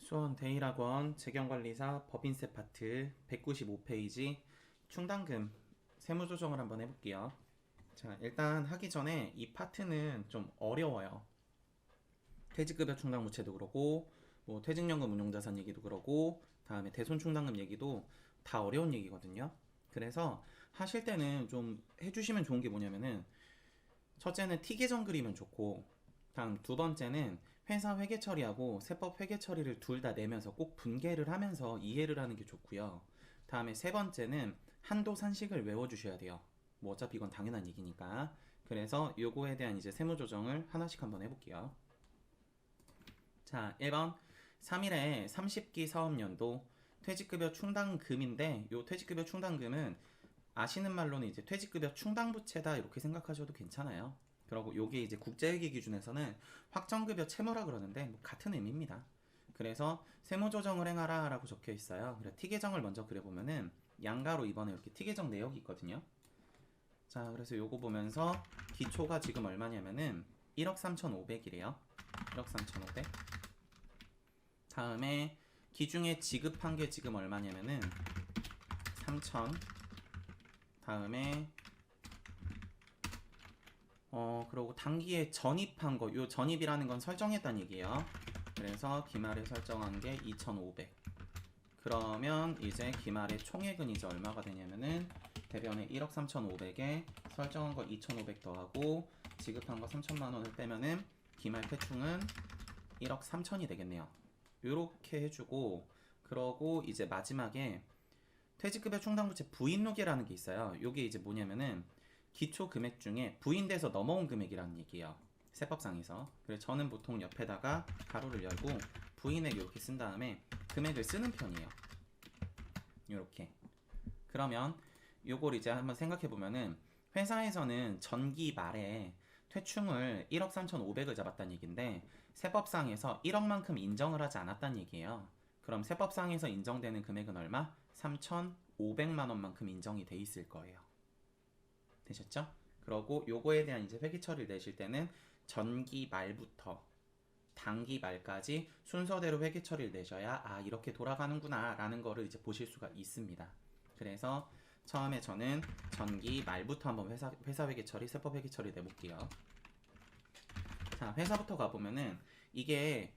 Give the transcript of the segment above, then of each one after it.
수원 대일학원 재경관리사 법인세 파트 195페이지 충당금 세무조정을 한번 해볼게요. 자, 일단 하기 전에 이 파트는 좀 어려워요. 퇴직급여 충당부채도 그러고 뭐 퇴직연금 운용자산 얘기도 그러고 다음에 대손충당금 얘기도 다 어려운 얘기거든요. 그래서 하실 때는 좀 해주시면 좋은 게 뭐냐면은 첫째는 T계정 그리면 좋고, 다음 두 번째는 회사 회계 처리하고 세법 회계 처리를 둘 다 내면서 꼭 분개를 하면서 이해를 하는 게 좋고요. 다음에 세 번째는 한도 산식을 외워주셔야 돼요. 뭐 어차피 이건 당연한 얘기니까. 그래서 요거에 대한 이제 세무조정을 하나씩 한번 해볼게요. 자, 1번 3일에 30기 사업연도 퇴직급여 충당금인데, 요 퇴직급여 충당금은 아시는 말로는 이제 퇴직급여 충당부채다 이렇게 생각하셔도 괜찮아요. 그리고 요게 이제 국제회계 기준에서는 확정급여 채무라 그러는데 뭐 같은 의미입니다. 그래서 세무조정을 행하라 라고 적혀 있어요. 그래 T계정을 먼저 그려보면은 양가로 이번에 이렇게 T계정 내역이 있거든요. 자, 그래서 요거 보면서 기초가 지금 얼마냐면은 1억 3,500이래요 1억 3,500. 다음에 기중에 지급한 게 지금 얼마냐면은 3,000. 다음에 그리고 단기에 전입한 거, 요 전입이라는 건 설정했다는 얘기예요. 그래서 기말에 설정한 게 2,500. 그러면 이제 기말의 총액은 이제 얼마가 되냐면은 대변에 1억 3,500에 설정한 거 2,500 더하고 지급한 거 3천만 원을 빼면은 기말 퇴충은 1억 3천이 되겠네요. 요렇게 해주고, 그러고 이제 마지막에 퇴직급여 충당부채 부인노계라는 게 있어요. 요게 이제 뭐냐면은 기초 금액 중에 부인돼서 넘어온 금액이라는 얘기예요. 세법상에서. 그래서 저는 보통 옆에다가 가로를 열고 부인액 이렇게 쓴 다음에 금액을 쓰는 편이에요. 요렇게. 그러면 요걸 이제 한번 생각해 보면은 회사에서는 전기 말에 퇴충을 1억 3,500을 잡았다는 얘기인데 세법상에서 1억만큼 인정을 하지 않았다는 얘기예요. 그럼 세법상에서 인정되는 금액은 얼마? 3,500만 원만큼 인정이 돼 있을 거예요. 되셨죠? 그러고 요거에 대한 이제 회계 처리를 내실 때는 전기 말부터 단기 말까지 순서대로 회계 처리를 내셔야 아 이렇게 돌아가는구나 라는 거를 이제 보실 수가 있습니다. 그래서 처음에 저는 전기 말부터 한번 회사 회계 처리, 세법 회계 처리 내볼게요. 자, 회사부터 가보면은 이게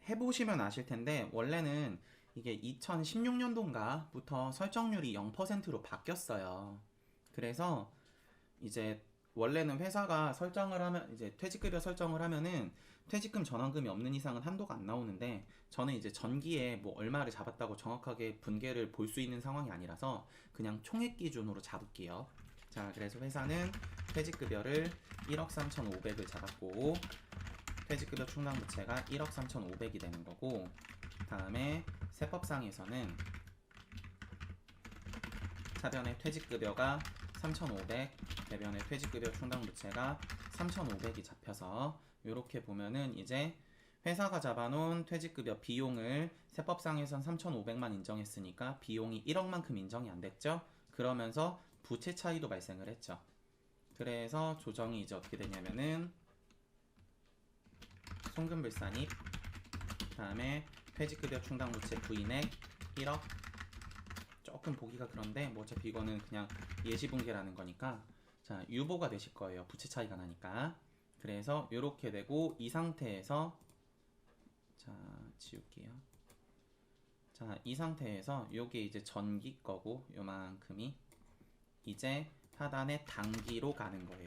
해보시면 아실 텐데 원래는 이게 2016년도인가부터 설정률이 0%로 바뀌었어요. 그래서 이제 원래는 회사가 설정을 하면 이제 퇴직급여 설정을 하면은 퇴직금 전환금이 없는 이상은 한도가 안 나오는데 저는 이제 전기에 뭐 얼마를 잡았다고 정확하게 분계를 볼 수 있는 상황이 아니라서 그냥 총액 기준으로 잡을게요. 자, 그래서 회사는 퇴직급여를 1억 3,500을 잡았고 퇴직급여 충당부채가 1억 3,500이 되는 거고, 다음에 세법상에서는 차변의 퇴직급여가 3,500, 대변의 퇴직급여 충당부채가 3,500이 잡혀서 이렇게 보면은 이제 회사가 잡아놓은 퇴직급여 비용을 세법상에선 3,500만 인정했으니까 비용이 1억만큼 인정이 안 됐죠. 그러면서 부채 차이도 발생을 했죠. 그래서 조정이 이제 어떻게 되냐면은 송금불산입, 다음에 퇴직급여 충당부채 부인액 1억. 조금 보기가 그런데 뭐 어차피 이거는 그냥 예시분개라는 거니까 자 유보가 되실 거예요. 부채 차이가 나니까. 그래서 이렇게 되고 이 상태에서 자 지울게요. 자, 이 상태에서 요게 이제 전기 거고 요만큼이 이제 하단에 단기로 가는 거예요.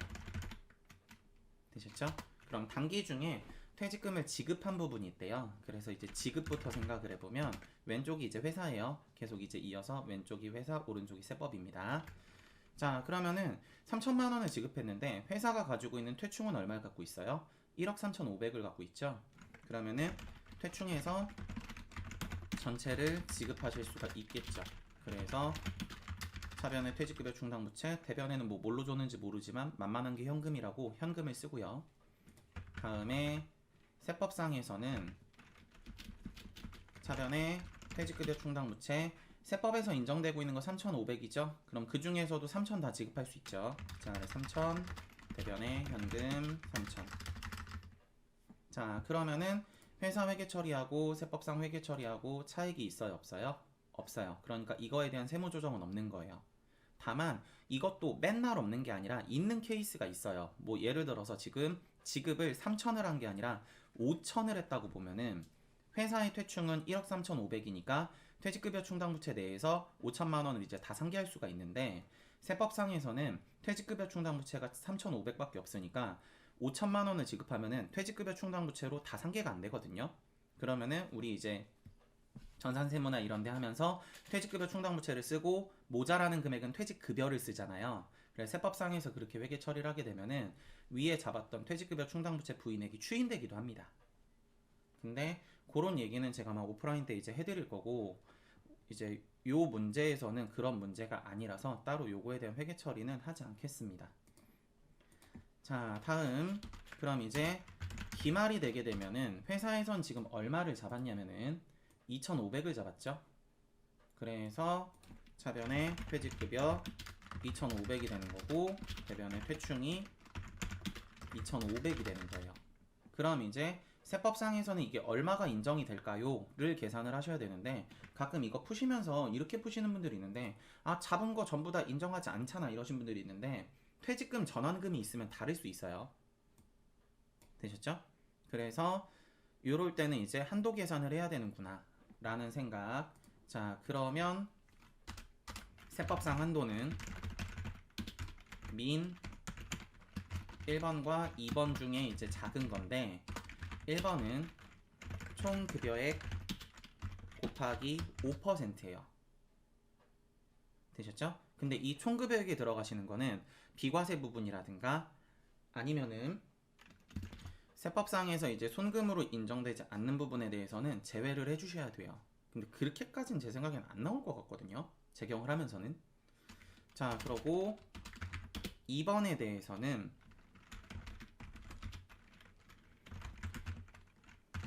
되셨죠? 그럼 단기 중에 퇴직금을 지급한 부분이 있대요. 그래서 이제 지급부터 생각을 해보면 왼쪽이 이제 회사예요. 계속 이제 이어서 왼쪽이 회사, 오른쪽이 세법입니다. 자, 그러면은 3천만 원을 지급했는데 회사가 가지고 있는 퇴충은 얼마를 갖고 있어요? 1억 3,500을 갖고 있죠. 그러면은 퇴충해서 전체를 지급하실 수가 있겠죠. 그래서 차변의 퇴직급여 충당부채, 대변에는 뭐 뭘로 줬는지 모르지만 만만한 게 현금이라고 현금을 쓰고요. 다음에 세법상에서는 차변의 퇴직급여 충당부채, 세법에서 인정되고 있는 거 3,500이죠. 그럼 그 중에서도 3,000 다 지급할 수 있죠. 자, 3,000 대변에 현금 3,000. 자, 그러면은 회사 회계 처리하고 세법상 회계 처리하고 차익이 있어요, 없어요? 없어요. 그러니까 이거에 대한 세무 조정은 없는 거예요. 다만 이것도 맨날 없는 게 아니라 있는 케이스가 있어요. 뭐 예를 들어서 지금 지급을 3천을 한 게 아니라 5천을 했다고 보면은 회사의 퇴충은 1억 3,500이니까 퇴직급여 충당부채 내에서 5천만 원을 이제 다 상기할 수가 있는데 세법상에서는 퇴직급여 충당부채가 3,500밖에 없으니까 5천만 원을 지급하면은 퇴직급여 충당부채로 다 상계가 안 되거든요. 그러면은 우리 이제 전산세무나 이런 데 하면서 퇴직급여 충당부채를 쓰고 모자라는 금액은 퇴직급여를 쓰잖아요. 그래서 세법상에서 그렇게 회계 처리를 하게 되면은 위에 잡았던 퇴직급여 충당부채 부인액이 추인되기도 합니다. 근데 그런 얘기는 제가 아마 오프라인 때 이제 해드릴 거고 이제 요 문제에서는 그런 문제가 아니라서 따로 요거에 대한 회계 처리는 하지 않겠습니다. 자, 다음 그럼 이제 기말이 되게 되면은 회사에선 지금 얼마를 잡았냐면은 2,500을 잡았죠. 그래서 차변에 퇴직급여 2,500이 되는 거고 대변에 퇴충이 2,500이 되는 거예요. 그럼 이제 세법상에서는 이게 얼마가 인정이 될까요? 를 계산을 하셔야 되는데 가끔 이거 푸시면서 이렇게 푸시는 분들이 있는데 아 잡은 거 전부 다 인정하지 않잖아 이러신 분들이 있는데 퇴직금 전환금이 있으면 다를 수 있어요. 되셨죠? 그래서 요럴 때는 이제 한도 계산을 해야 되는구나 라는 생각. 자, 그러면 세법상 한도는 민 1번과 2번 중에 이제 작은 건데 1번은 총 급여액 곱하기 5%예요. 되셨죠? 근데 이 총 급여액에 들어가시는 거는 비과세 부분이라든가 아니면은 세법상에서 이제 손금으로 인정되지 않는 부분에 대해서는 제외를 해주셔야 돼요. 근데 그렇게까지는 제 생각에는 안 나올 것 같거든요. 적용을 하면서는. 자, 그러고 2번에 대해서는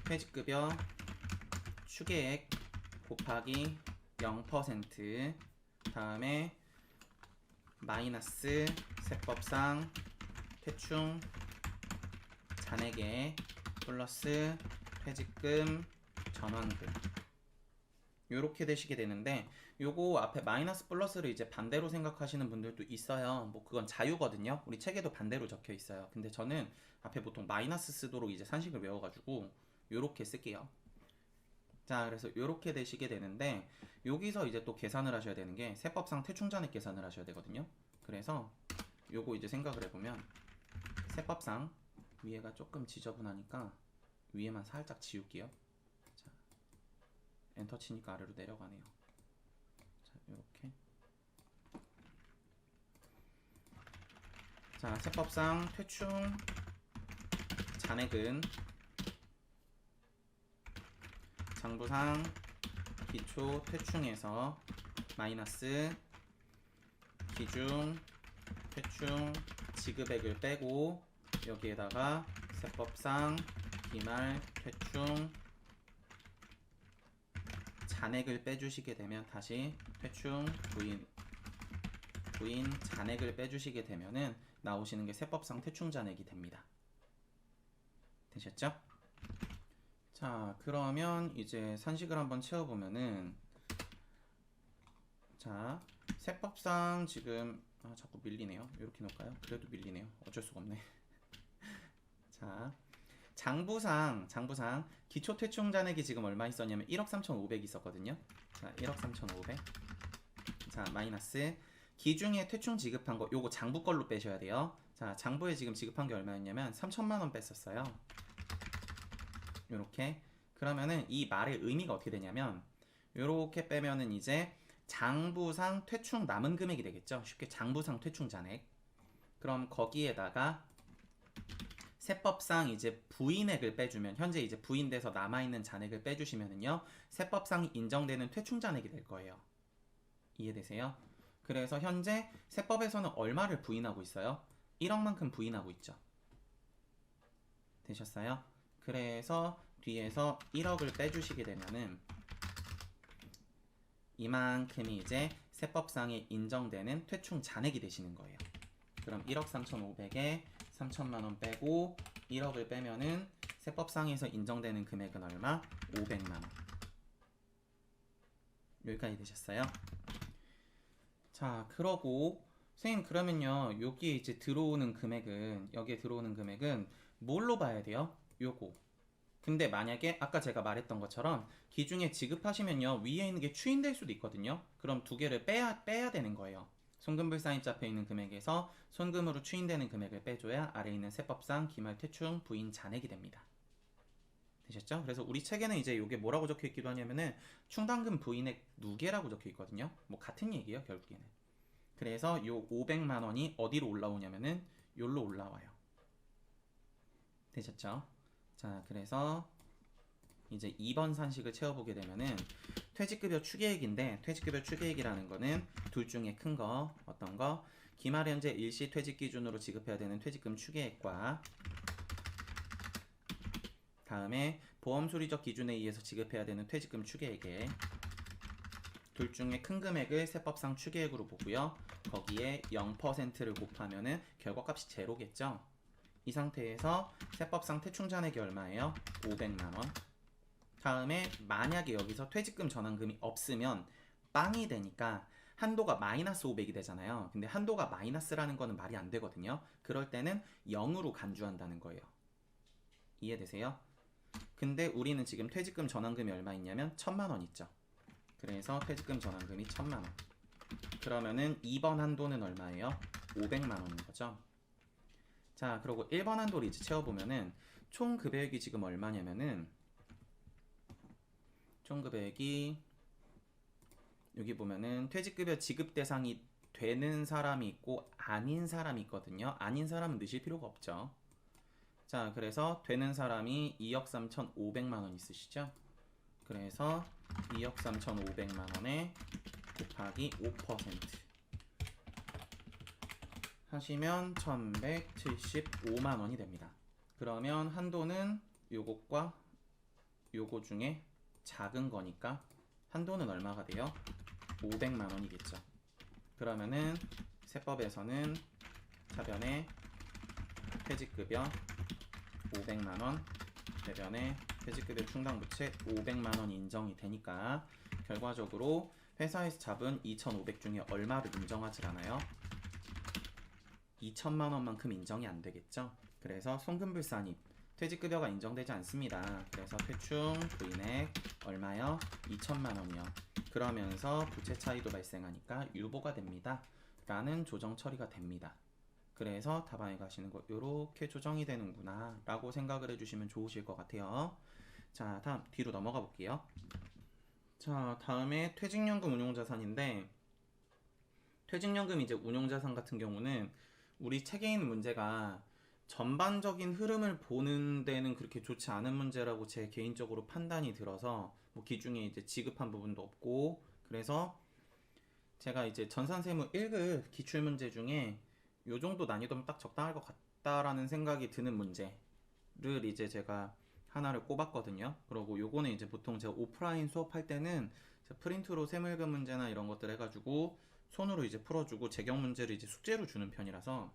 퇴직급여 추계액 곱하기 0% 다음에 마이너스 세법상 퇴충 잔액에 플러스 퇴직금 전환금 요렇게 되시게 되는데 요거 앞에 마이너스 플러스를 이제 반대로 생각하시는 분들도 있어요. 뭐 그건 자유거든요. 우리 책에도 반대로 적혀 있어요. 근데 저는 앞에 보통 마이너스 쓰도록 이제 산식을 외워가지고 요렇게 쓸게요. 자, 그래서 요렇게 되시게 되는데 여기서 이제 또 계산을 하셔야 되는 게 세법상 퇴충잔액 계산을 하셔야 되거든요. 그래서 요거 이제 생각을 해보면 세법상 위에가 조금 지저분하니까 위에만 살짝 지울게요. 자, 엔터 치니까 아래로 내려가네요. 자, 요렇게. 자, 세법상 퇴충 잔액은 장부상 기초 퇴충에서 마이너스 기중 퇴충 지급액을 빼고 여기에다가 세법상 기말 퇴충 잔액을 빼주시게 되면 다시 퇴충 부인 잔액을 빼주시게 되면은 나오시는 게 세법상 퇴충 잔액이 됩니다. 되셨죠? 자, 그러면 이제 산식을 한번 채워보면은 자, 세법상 지금 자꾸 밀리네요. 이렇게 놓을까요? 그래도 밀리네요. 어쩔 수가 없네. 자, 장부상 기초 퇴충 잔액이 지금 얼마 있었냐면 1억 3,500 있었거든요. 자, 1억 3,500. 자, 마이너스 기중에 퇴충 지급한 거 요거 장부 걸로 빼셔야 돼요. 자, 장부에 지금 지급한 게 얼마였냐면 3천만 원 뺐었어요. 요렇게. 그러면은 이 말의 의미가 어떻게 되냐면 요렇게 빼면은 이제 장부상 퇴충 남은 금액이 되겠죠. 쉽게 장부상 퇴충 잔액. 그럼 거기에다가 세법상 이제 부인액을 빼주면 현재 이제 부인돼서 남아있는 잔액을 빼주시면은요 세법상 인정되는 퇴충 잔액이 될 거예요. 이해되세요? 그래서 현재 세법에서는 얼마를 부인하고 있어요? 1억만큼 부인하고 있죠. 되셨어요? 그래서 뒤에서 1억을 빼주시게 되면은 이만큼이 이제 세법상에 인정되는 퇴충 잔액이 되시는 거예요. 그럼 1억 3,500에 3천만 원 빼고 1억을 빼면은 세법상에서 인정되는 금액은 얼마? 500만원. 여기까지 되셨어요? 자, 그러고 선생님 그러면요 여기에 이제 들어오는 금액은 여기에 들어오는 금액은 뭘로 봐야 돼요? 요거. 근데 만약에 아까 제가 말했던 것처럼 기중에 지급하시면요 위에 있는 게 추인될 수도 있거든요. 그럼 두 개를 빼야 되는 거예요. 손금불사인 잡혀 있는 금액에서 손금으로 추인되는 금액을 빼줘야 아래에 있는 세법상 기말 퇴충 부인 잔액이 됩니다. 되셨죠? 그래서 우리 책에는 이제 이게 뭐라고 적혀 있기도 하냐면은 충당금 부인액 누계라고 적혀 있거든요. 뭐 같은 얘기예요 결국에는. 그래서 요 500만 원이 어디로 올라오냐면은 요로 올라와요. 되셨죠? 자, 그래서 이제 2번 산식을 채워보게 되면은 퇴직급여 추계액인데 퇴직급여 추계액이라는 거는 둘 중에 큰 거 어떤 거? 기말 현재 일시 퇴직 기준으로 지급해야 되는 퇴직금 추계액과 다음에 보험 수리적 기준에 의해서 지급해야 되는 퇴직금 추계액에 둘 중에 큰 금액을 세법상 추계액으로 보고요. 거기에 0%를 곱하면은 결과값이 제로겠죠. 이 상태에서 세법상 퇴충잔액이 얼마예요? 500만원. 다음에 만약에 여기서 퇴직금 전환금이 없으면 빵이 되니까 한도가 마이너스 500이 되잖아요. 근데 한도가 마이너스라는 거는 말이 안 되거든요. 그럴 때는 0으로 간주한다는 거예요. 이해되세요? 근데 우리는 지금 퇴직금 전환금이 얼마 있냐면 1000만원 있죠. 그래서 퇴직금 전환금이 1000만원. 그러면은 2번 한도는 얼마예요? 500만원인 거죠. 자, 그리고 1번 한도를 이제 채워보면은 총 급여액이 지금 얼마냐면은 총 급여액이 여기 보면은 퇴직급여 지급 대상이 되는 사람이 있고 아닌 사람이 있거든요. 아닌 사람은 넣으실 필요가 없죠. 자, 그래서 되는 사람이 2억 3,500만원 있으시죠? 그래서 2억 3,500만원에 곱하기 5% 하시면 1175만원이 됩니다. 그러면 한도는 요것과 요거 중에 작은 거니까 한도는 얼마가 돼요? 500만원이겠죠. 그러면은 세법에서는 차변에 퇴직급여 500만원 대변에 퇴직급여 충당부채 500만원이 인정이 되니까 결과적으로 회사에서 잡은 2,500 중에 얼마를 인정하지 않아요? 2천만원만큼 인정이 안 되겠죠. 그래서 손금불사님 퇴직급여가 인정되지 않습니다. 그래서 퇴충 부인액 얼마요? 2천만원이요. 그러면서 부채 차이도 발생하니까 유보가 됩니다. 라는 조정 처리가 됩니다. 그래서 답안에 가시는 거 요렇게 조정이 되는구나 라고 생각을 해주시면 좋으실 것 같아요. 자, 다음 뒤로 넘어가 볼게요. 자, 다음에 퇴직연금 운용자산인데 퇴직연금 이제 운용자산 같은 경우는 우리 책에 있는 문제가 전반적인 흐름을 보는 데는 그렇게 좋지 않은 문제라고 제 개인적으로 판단이 들어서 뭐 기중에 이제 지급한 부분도 없고 그래서 제가 이제 전산세무 1급 기출문제 중에 요 정도 난이도면 딱 적당할 것 같다라는 생각이 드는 문제를 이제 제가 하나를 꼽았거든요. 그리고 요거는 이제 보통 제가 오프라인 수업할 때는 프린트로 세무일급 문제나 이런 것들 해가지고 손으로 이제 풀어주고 제격 문제를 이제 숙제로 주는 편이라서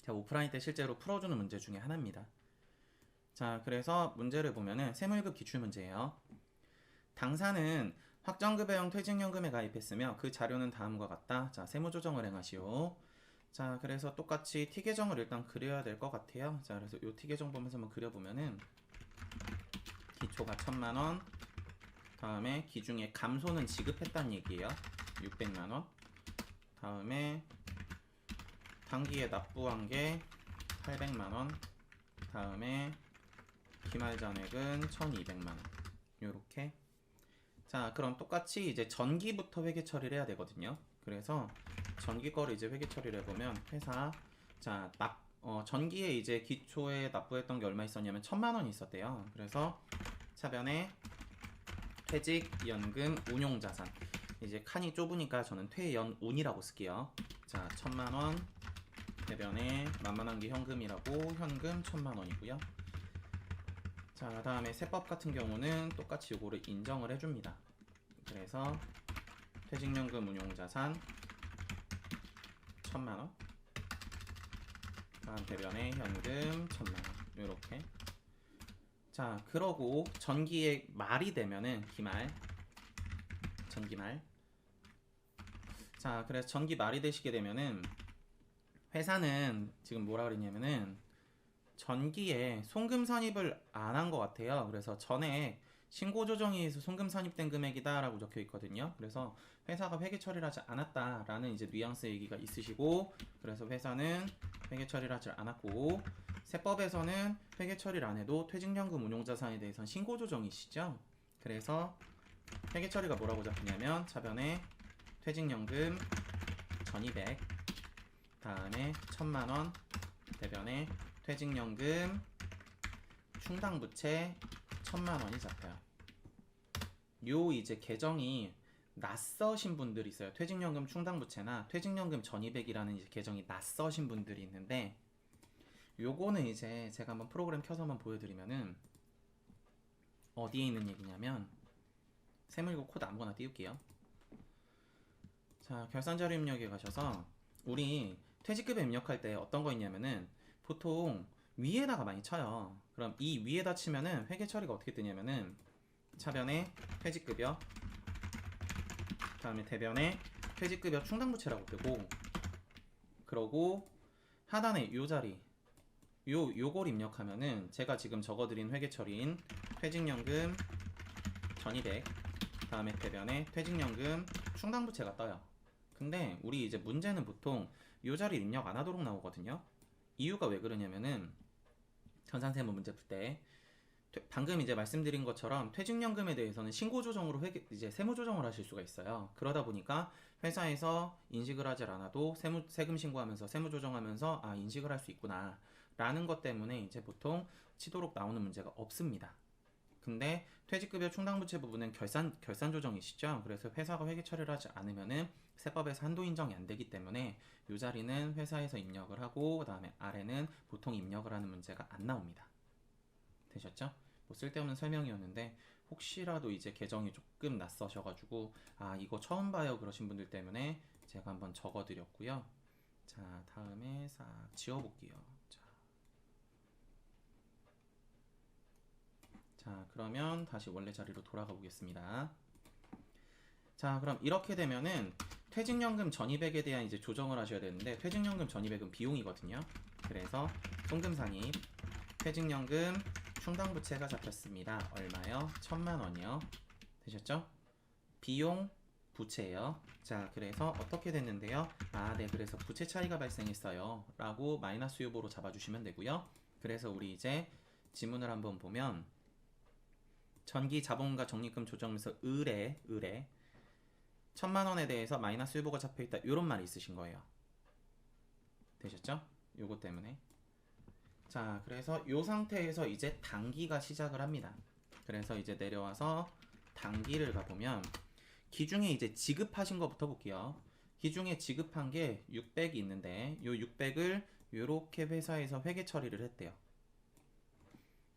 제가 오프라인 때 실제로 풀어주는 문제 중에 하나입니다. 자, 그래서 문제를 보면은 세무일급 기출문제예요. 당사는 확정급여형 퇴직연금에 가입했으며 그 자료는 다음과 같다. 자, 세무조정을 행하시오. 자, 그래서 똑같이 T계정을 일단 그려야 될 것 같아요. 자, 그래서 요 T계정 보면서 한번 그려보면은 기초가 1000만원, 다음에 기중에 감소는 지급했다는 얘기예요. 600만원. 다음에 단기에 납부한 게 800만원. 다음에 기말잔액은 1200만원. 요렇게. 자, 그럼 똑같이 이제 전기부터 회계 처리를 해야 되거든요. 그래서 전기 거를 이제 회계 처리를 해보면 회사 자 전기에 이제 기초에 납부했던 게 얼마 있었냐면 1000만원이 있었대요. 그래서 차변에 퇴직연금 운용자산 이제 칸이 좁으니까 저는 퇴연운이라고 쓸게요. 자, 1000만원 대변에 만만한 게 현금이라고 현금 1000만원이고요. 자, 다음에 세법 같은 경우는 똑같이 요거를 인정을 해줍니다. 그래서 퇴직연금 운용자산 1000만원 다음 대변에 현금 1000만원 요렇게. 자, 그러고 전기의 말이 되면은 기말, 전기말. 자, 그래서 전기 말이 되시게 되면은 회사는 지금 뭐라 그랬냐면은 전기에 송금 선입을 안 한 것 같아요. 그래서 전에 신고 조정에 의해서 송금 선입된 금액이다라고 적혀 있거든요. 그래서 회사가 회계 처리를 하지 않았다라는 이제 뉘앙스 얘기가 있으시고, 그래서 회사는 회계 처리를 하지 않았고, 세법에서는 회계 처리를 안 해도 퇴직연금 운용자산에 대해서는 신고 조정이시죠. 그래서 회계 처리가 뭐라고 잡히냐면 차변에 퇴직연금 1200, 다음에 1000만원, 대변에 퇴직연금 충당부채 1000만원이 잡혀요. 요 이제 계정이 낯서신 분들이 있어요. 퇴직연금 충당부채나 퇴직연금 1200이라는 이제 계정이 낯서신 분들이 있는데, 요거는 이제 제가 한번 프로그램 켜서 한번 보여드리면은 어디에 있는 얘기냐면, 세무이고 코드 아무거나 띄울게요. 자, 결산자료 입력에 가셔서 우리 퇴직급여 입력할 때 어떤 거 있냐면은 보통 위에다가 많이 쳐요. 그럼 이 위에다 치면은 회계 처리가 어떻게 뜨냐면은 차변에 퇴직급여, 다음에 대변에 퇴직급여 충당부채라고 뜨고, 그러고 하단에 요 자리 요걸 입력하면은 제가 지금 적어드린 회계 처리인 퇴직연금 1200, 다음에 대변에 퇴직연금 충당부채가 떠요. 근데 우리 이제 문제는 보통 요 자리 입력 안 하도록 나오거든요. 이유가 왜 그러냐면은 전산세무 문제 풀 때 방금 이제 말씀드린 것처럼 퇴직연금에 대해서는 신고 조정으로 이제 세무 조정을 하실 수가 있어요. 그러다 보니까 회사에서 인식을 하지 않아도 세금 신고하면서 세무 조정하면서 아, 인식을 할 수 있구나 라는 것 때문에 이제 보통 치도록 나오는 문제가 없습니다. 근데 퇴직급여 충당부채 부분은 결산 조정이시죠. 그래서 회사가 회계 처리를 하지 않으면은 세법에서 한도 인정이 안 되기 때문에 이 자리는 회사에서 입력을 하고, 그 다음에 아래는 보통 입력을 하는 문제가 안 나옵니다. 되셨죠? 뭐 쓸데없는 설명이었는데 혹시라도 이제 계정이 조금 낯서셔가지고 아, 이거 처음 봐요 그러신 분들 때문에 제가 한번 적어드렸고요. 자, 다음에 싹 지워볼게요. 자, 그러면 다시 원래 자리로 돌아가 보겠습니다. 자, 그럼 이렇게 되면은 퇴직연금 1200에 대한 이제 조정을 하셔야 되는데, 퇴직연금 1200은 비용이거든요. 그래서 송금상입 퇴직연금 충당부채가 잡혔습니다. 얼마요? 1000만원이요. 되셨죠? 비용 부채예요. 자, 그래서 어떻게 됐는데요? 아, 네, 그래서 부채 차이가 발생했어요 라고 마이너스 유보로 잡아주시면 되고요. 그래서 우리 이제 지문을 한번 보면 전기 자본과 적립금 조정에서 을에 1000만원에 대해서 마이너스 유보가 잡혀있다 요런 말이 있으신 거예요. 되셨죠? 요거 때문에. 자, 그래서 요 상태에서 이제 당기가 시작을 합니다. 그래서 이제 내려와서 당기를 가보면 기중에 이제 지급하신 거부터 볼게요. 기중에 지급한 게 600이 있는데 요 600을 요렇게 회사에서 회계 처리를 했대요.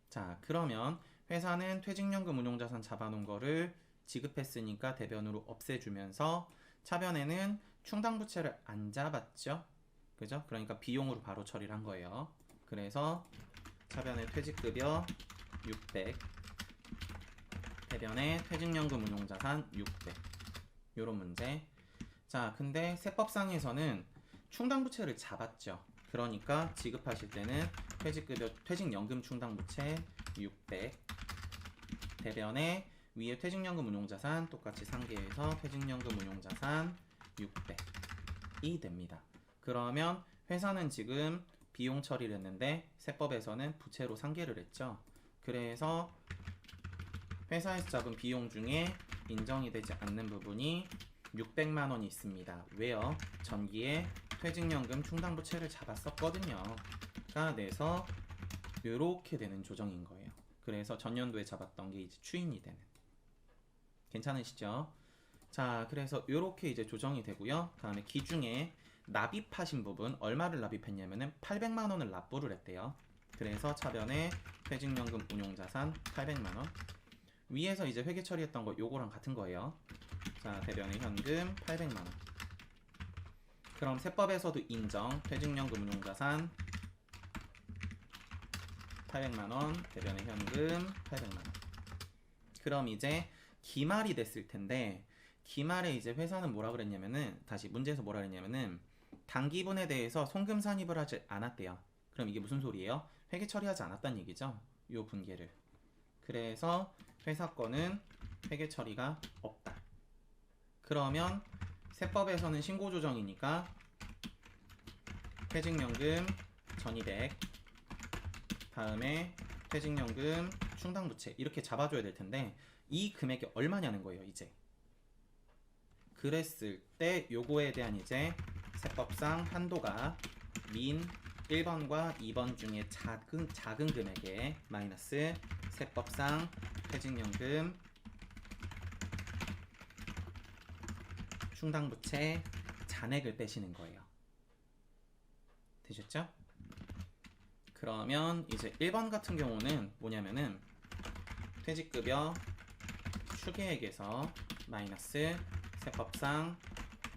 자, 그러면 회사는 퇴직연금 운용자산 잡아놓은 거를 지급했으니까 대변으로 없애주면서 차변에는 충당부채를 안 잡았죠? 그죠? 그러니까 비용으로 바로 처리를 한 거예요. 그래서 차변에 퇴직급여 600, 대변에 퇴직연금 운용자산 600 요런 문제. 자, 근데 세법상에서는 충당부채를 잡았죠. 그러니까 지급하실 때는 퇴직연금 충당부채 600, 대변에 위에 퇴직연금 운용자산 똑같이 상계해서 퇴직연금 운용자산 600이 됩니다. 그러면 회사는 지금 비용 처리를 했는데 세법에서는 부채로 상계를 했죠. 그래서 회사에서 잡은 비용 중에 인정이 되지 않는 부분이 600만 원이 있습니다. 왜요? 전기에 퇴직연금 충당부채를 잡았었거든요. 가 내서 이렇게 되는 조정인 거예요. 그래서 전년도에 잡았던 게 이제 추인이 되는. 괜찮으시죠? 자, 그래서 이렇게 이제 조정이 되고요. 다음에 기중에 납입하신 부분 얼마를 납입했냐면은 800만 원을 납부를 했대요. 그래서 차변에 퇴직연금 운용자산 800만 원. 위에서 이제 회계 처리했던 거 요거랑 같은 거예요. 자, 대변에 현금 800만 원. 그럼 세법에서도 인정 퇴직연금 운용자산 800만원, 대변의 현금 800만원. 그럼 이제 기말이 됐을 텐데, 기말에 이제 회사는 뭐라 그랬냐면은, 다시 문제에서 뭐라 그랬냐면은, 당기분에 대해서 송금 산입을 하지 않았대요. 그럼 이게 무슨 소리예요? 회계 처리하지 않았다는 얘기죠. 요 분계를. 그래서 회사 거는 회계 처리가 없다. 그러면 세법에서는 신고 조정이니까 퇴직연금 1200, 다음에 퇴직연금 충당부채 이렇게 잡아줘야 될 텐데, 이 금액이 얼마냐는 거예요. 이제 그랬을 때 요거에 대한 이제 세법상 한도가 민 1번과 2번 중에 작은 금액에 마이너스 세법상 퇴직연금 충당부채 잔액을 빼시는 거예요. 되셨죠? 그러면 이제 1번 같은 경우는 뭐냐면은 퇴직급여 추계액에서 마이너스 세법상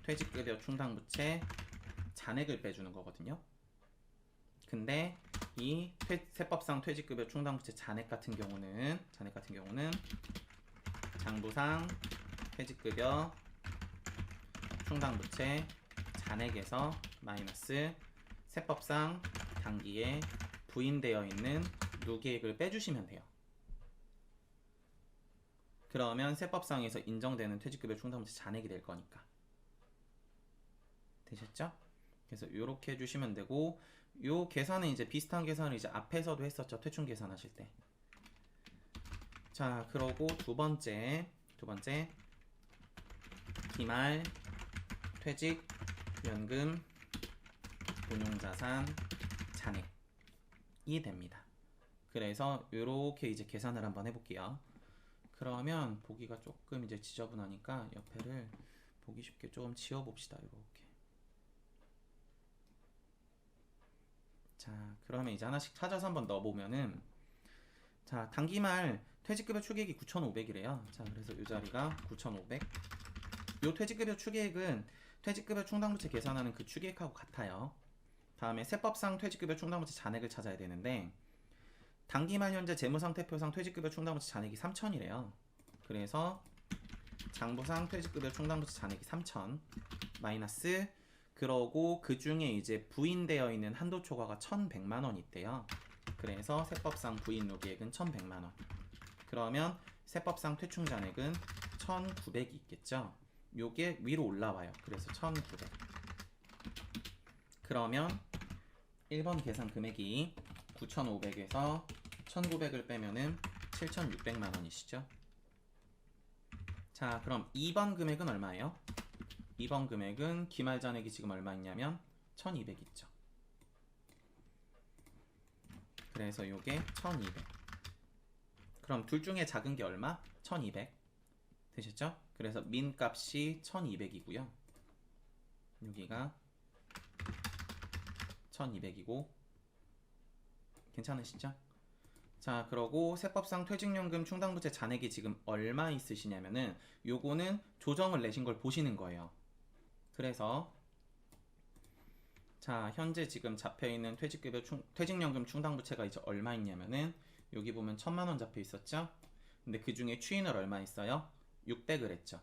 퇴직급여 충당부채 잔액을 빼주는 거거든요. 근데 이 세법상 퇴직급여 충당부채 잔액 같은 경우는 장부상 퇴직급여 충당부채 잔액에서 마이너스 세법상 당기에 부인되어 있는 누계액을 빼주시면 돼요. 그러면 세법상에서 인정되는 퇴직급여 충당부채 잔액이 될 거니까. 되셨죠? 그래서 이렇게 해주시면 되고, 요 계산은 이제 비슷한 계산을 이제 앞에서도 했었죠. 퇴충 계산하실 때. 자, 그러고 두 번째 기말 퇴직 연금 운용자산 잔액이 됩니다. 그래서 이렇게 이제 계산을 한번 해볼게요. 그러면 보기가 조금 이제 지저분하니까 옆에를 보기 쉽게 좀 지워봅시다. 이렇게. 자, 그러면 이제 하나씩 찾아서 한번 넣어보면은, 자, 단기말 퇴직급여 추계액이 9,500이래요. 자, 그래서 이 자리가 9,500. 요 퇴직급여 추계액은 퇴직급여 충당부채 계산하는 그 추계액하고 같아요. 다음에 세법상 퇴직급여 충당부채 잔액을 찾아야 되는데, 단기말 현재 재무상태표상 퇴직급여 충당부채 잔액이 3,000이래요. 그래서 장부상 퇴직급여 충당부채 잔액이 3,000 마이너스, 그러고 그 중에 이제 부인되어 있는 한도 초과가 1,100만원 있대요. 그래서 세법상 부인 누계액은 1,100만원. 그러면 세법상 퇴충 잔액은 1,900이 있겠죠. 요게 위로 올라와요. 그래서 1,900. 그러면 1번 계산 금액이 9,500에서 1,900을 빼면은 7,600만원이시죠. 자, 그럼 2번 금액은 얼마예요? 2번 금액은 기말 잔액이 지금 얼마 있냐면 1,200 있죠. 그래서 요게 1,200. 그럼 둘 중에 작은 게 얼마? 1,200. 되셨죠? 그래서 민 값이 1,200이고요. 여기가 1,200이고 괜찮으시죠? 자, 그러고 세법상 퇴직연금 충당부채 잔액이 지금 얼마 있으시냐면은 요거는 조정을 내신 걸 보시는 거예요. 그래서 자, 현재 지금 잡혀있는 퇴직연금 충당부채가 이제 얼마 있냐면은 여기 보면 1,000만원 잡혀 있었죠? 근데 그 중에 추인을 얼마 있어요? 600을 했죠.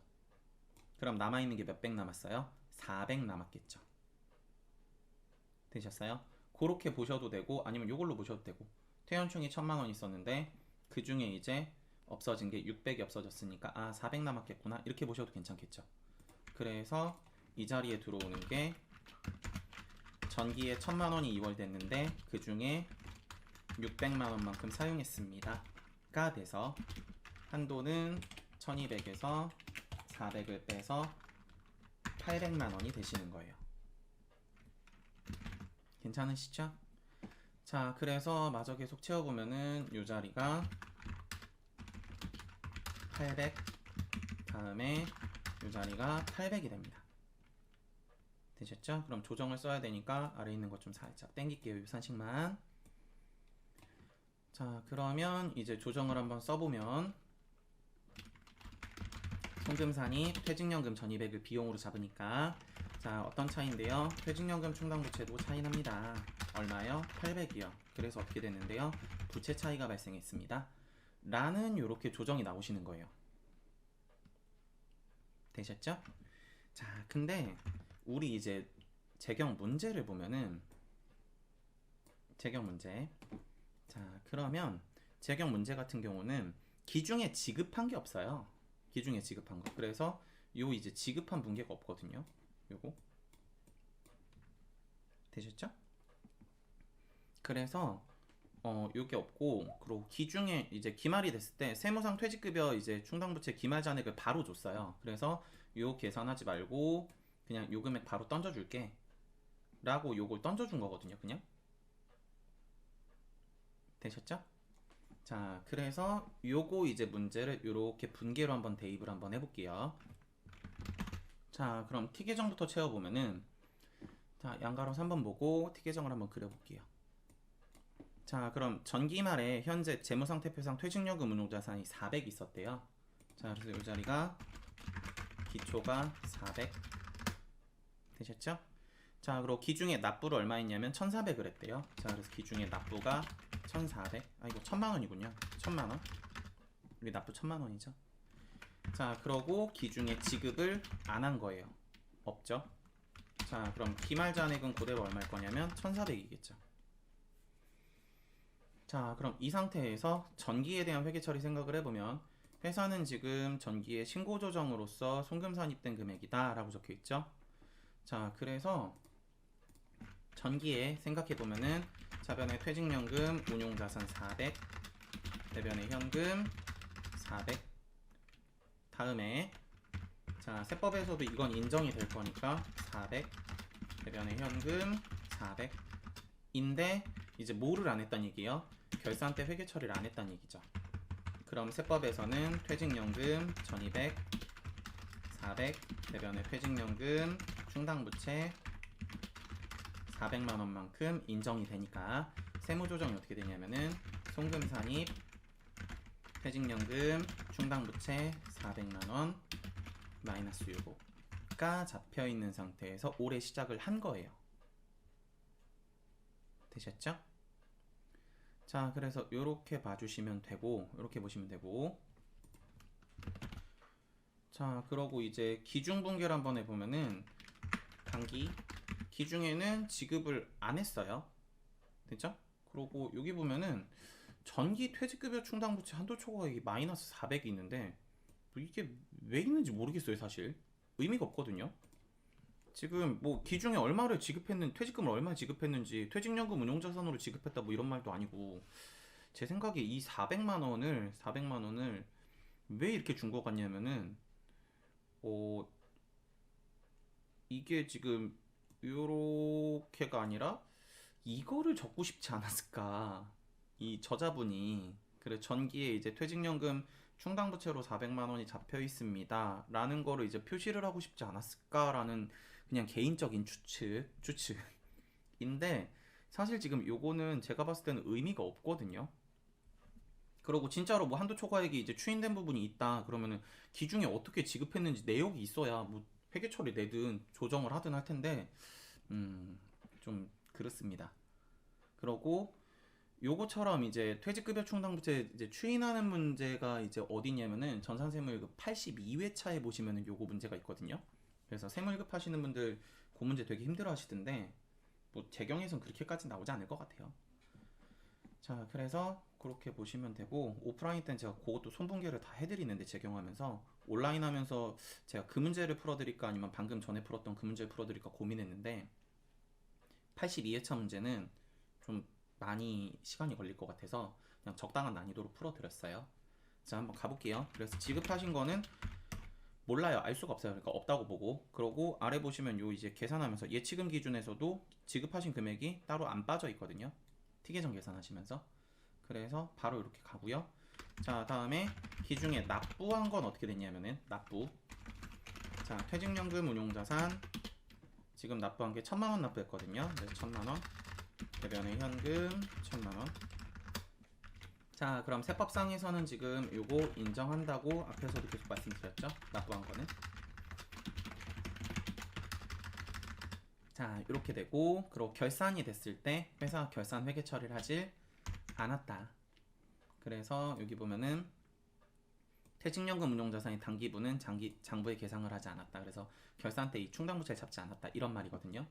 그럼 남아있는 게 몇백 남았어요? 400 남았겠죠. 되셨어요? 그렇게 보셔도 되고, 아니면 요걸로 보셔도 되고, 퇴연충이 1,000만원 있었는데 그 중에 이제 없어진 게 600이 없어졌으니까 400 남았겠구나, 이렇게 보셔도 괜찮겠죠. 그래서 이 자리에 들어오는 게 전기에 1,000만원이 이월됐는데 그 중에 600만원만큼 사용했습니다 가 돼서 한도는 1200에서 400을 빼서 800만원이 되시는 거예요. 괜찮으시죠? 자, 그래서 마저 계속 채워보면은 이 자리가 800, 다음에 이 자리가 800이 됩니다. 되셨죠? 그럼 조정을 써야 되니까 아래 있는 것 좀 살짝 땡길게요. 유산식만. 자, 그러면 이제 조정을 한번 써보면, 송금산이 퇴직연금 1,200을 비용으로 잡으니까, 자, 어떤 차이인데요? 퇴직연금 충당부채도 차이 납니다. 얼마요? 800이요. 그래서 어떻게 됐는데요? 부채 차이가 발생했습니다. 라는 요렇게 조정이 나오시는 거예요. 되셨죠? 자, 근데 우리 이제 재경 문제를 보면은 재경 문제. 자, 그러면 재경 문제 같은 경우는 기중에 지급한 게 없어요. 기중에 지급한 거. 그래서 요 이제 지급한 분계가 없거든요. 요거. 되셨죠? 그래서 요게 없고, 그리고 기중에 이제 기말이 됐을 때 세무상 퇴직급여 이제 충당부채 기말 잔액을 바로 줬어요. 그래서 요 계산하지 말고 그냥 요 금액 바로 던져줄게 라고 요걸 던져준 거거든요. 그냥. 되셨죠? 자, 그래서 요거 이제 문제를 요렇게 분계로 한번 대입을 한번 해볼게요. 자, 그럼 t 계정부터 채워보면은, 자, 양가로 3번 보고 t 계정을 한번 그려볼게요. 자, 그럼 전기말에 현재 재무상태표상 퇴직연금 운용자산이 400 있었대요. 자, 그래서 이 자리가 기초가 400 되셨죠? 자, 그리고 기중에 납부를 얼마 했냐면 1400을 했대요. 자, 그래서 기중에 납부가 1400. 아, 이거 1000만원이군요. 1000만원. 우리 납부 1000만원이죠. 자, 그러고 기중에 지급을 안 한 거예요. 없죠? 자, 그럼 기말 잔액은 그대로 얼마일 거냐면 1400이겠죠. 자, 그럼 이 상태에서 전기에 대한 회계 처리 생각을 해보면, 회사는 지금 전기의 신고 조정으로서 송금 산입된 금액이다 라고 적혀 있죠. 자, 그래서 전기에 생각해보면은 차변에 퇴직연금 운용자산 400, 대변에 현금 400. 다음에 자, 세법에서도 이건 인정이 될 거니까 400, 대변에 현금 400 인데 이제 뭐를 안 했다는 얘기예요? 결산 때 회계 처리를 안 했다는 얘기죠. 그럼 세법에서는 퇴직연금 1200, 400, 대변에 퇴직연금 충당부채 400만원만큼 인정이 되니까 세무조정이 어떻게 되냐면은 송금산입, 퇴직연금, 충당부채 400만원 마이너스 요거가 잡혀있는 상태에서 올해 시작을 한 거예요. 되셨죠? 자, 그래서 요렇게 봐주시면 되고, 요렇게 보시면 되고, 자, 그러고 이제 기중분계를 한번 해보면은 단기 기중에는 지급을 안 했어요. 됐죠? 그러고 여기 보면은 전기 퇴직급여 충당부채 한도 초과액이 마이너스 400이 있는데 뭐 이게 왜 있는지 모르겠어요. 사실 의미가 없거든요. 지금 뭐 기중에 얼마를 지급했는 퇴직금을 얼마 지급했는지 퇴직연금 운용자산으로 지급했다 뭐 이런 말도 아니고, 제 생각에 이 400만원을 왜 이렇게 준 것 같냐면은 이게 지금 요렇게가 아니라 이거를 적고 싶지 않았을까, 이 저자분이. 그래, 전기에 이제 퇴직연금 충당부채로 400만원이 잡혀 있습니다 라는 거를 이제 표시를 하고 싶지 않았을까라는 그냥 개인적인 추측인데, 사실 지금 요거는 제가 봤을 때는 의미가 없거든요. 그리고 진짜로 뭐 한도 초과액이 이제 추인된 부분이 있다 그러면은 기중에 어떻게 지급했는지 내역이 있어야 뭐 회계 처리 내든 조정을 하든 할 텐데, 좀 그렇습니다. 그러고 요거처럼 이제 퇴직급여 충당부채 이제 추인하는 문제가 이제 어디냐면은 전산세무일급 82회차에 보시면은 요거 문제가 있거든요. 그래서 세무일급 하시는 분들 그 문제 되게 힘들어 하시던데, 뭐 재경에선 그렇게까지 나오지 않을 것 같아요. 자, 그래서 그렇게 보시면 되고, 오프라인 때는 제가 그것도 손분계를 다 해드리는데 재경하면서, 온라인 하면서 제가 그 문제를 풀어드릴까 아니면 방금 전에 풀었던 그 문제를 풀어드릴까 고민했는데, 82회차 문제는 좀 많이 시간이 걸릴 것 같아서 그냥 적당한 난이도로 풀어드렸어요. 자, 한번 가볼게요. 그래서 지급하신 거는 몰라요. 알 수가 없어요. 그러니까 없다고 보고, 그러고 아래 보시면 요 이제 계산하면서 예치금 기준에서도 지급하신 금액이 따로 안 빠져 있거든요. T계정 계산하시면서. 그래서 바로 이렇게 가고요. 자, 다음에 기중에 납부한 건 어떻게 됐냐면은 납부. 자, 퇴직연금 운용자산 지금 납부한 게 1000만원 납부했거든요. 그래서 1000만원, 대변에 현금 1000만원. 자, 그럼 세법상에서는 지금 요거 인정한다고 앞에서도 계속 말씀드렸죠? 납부한 거는. 자, 이렇게 되고, 그리고 결산이 됐을 때 회사 결산 회계 처리를 하질 않았다 그래서 여기 보면은 퇴직연금 운용자산의 당기부는 장부에 계상을 하지 않았다. 그래서 결산 때 이 충당부채를 잡지 않았다. 이런 말이거든요.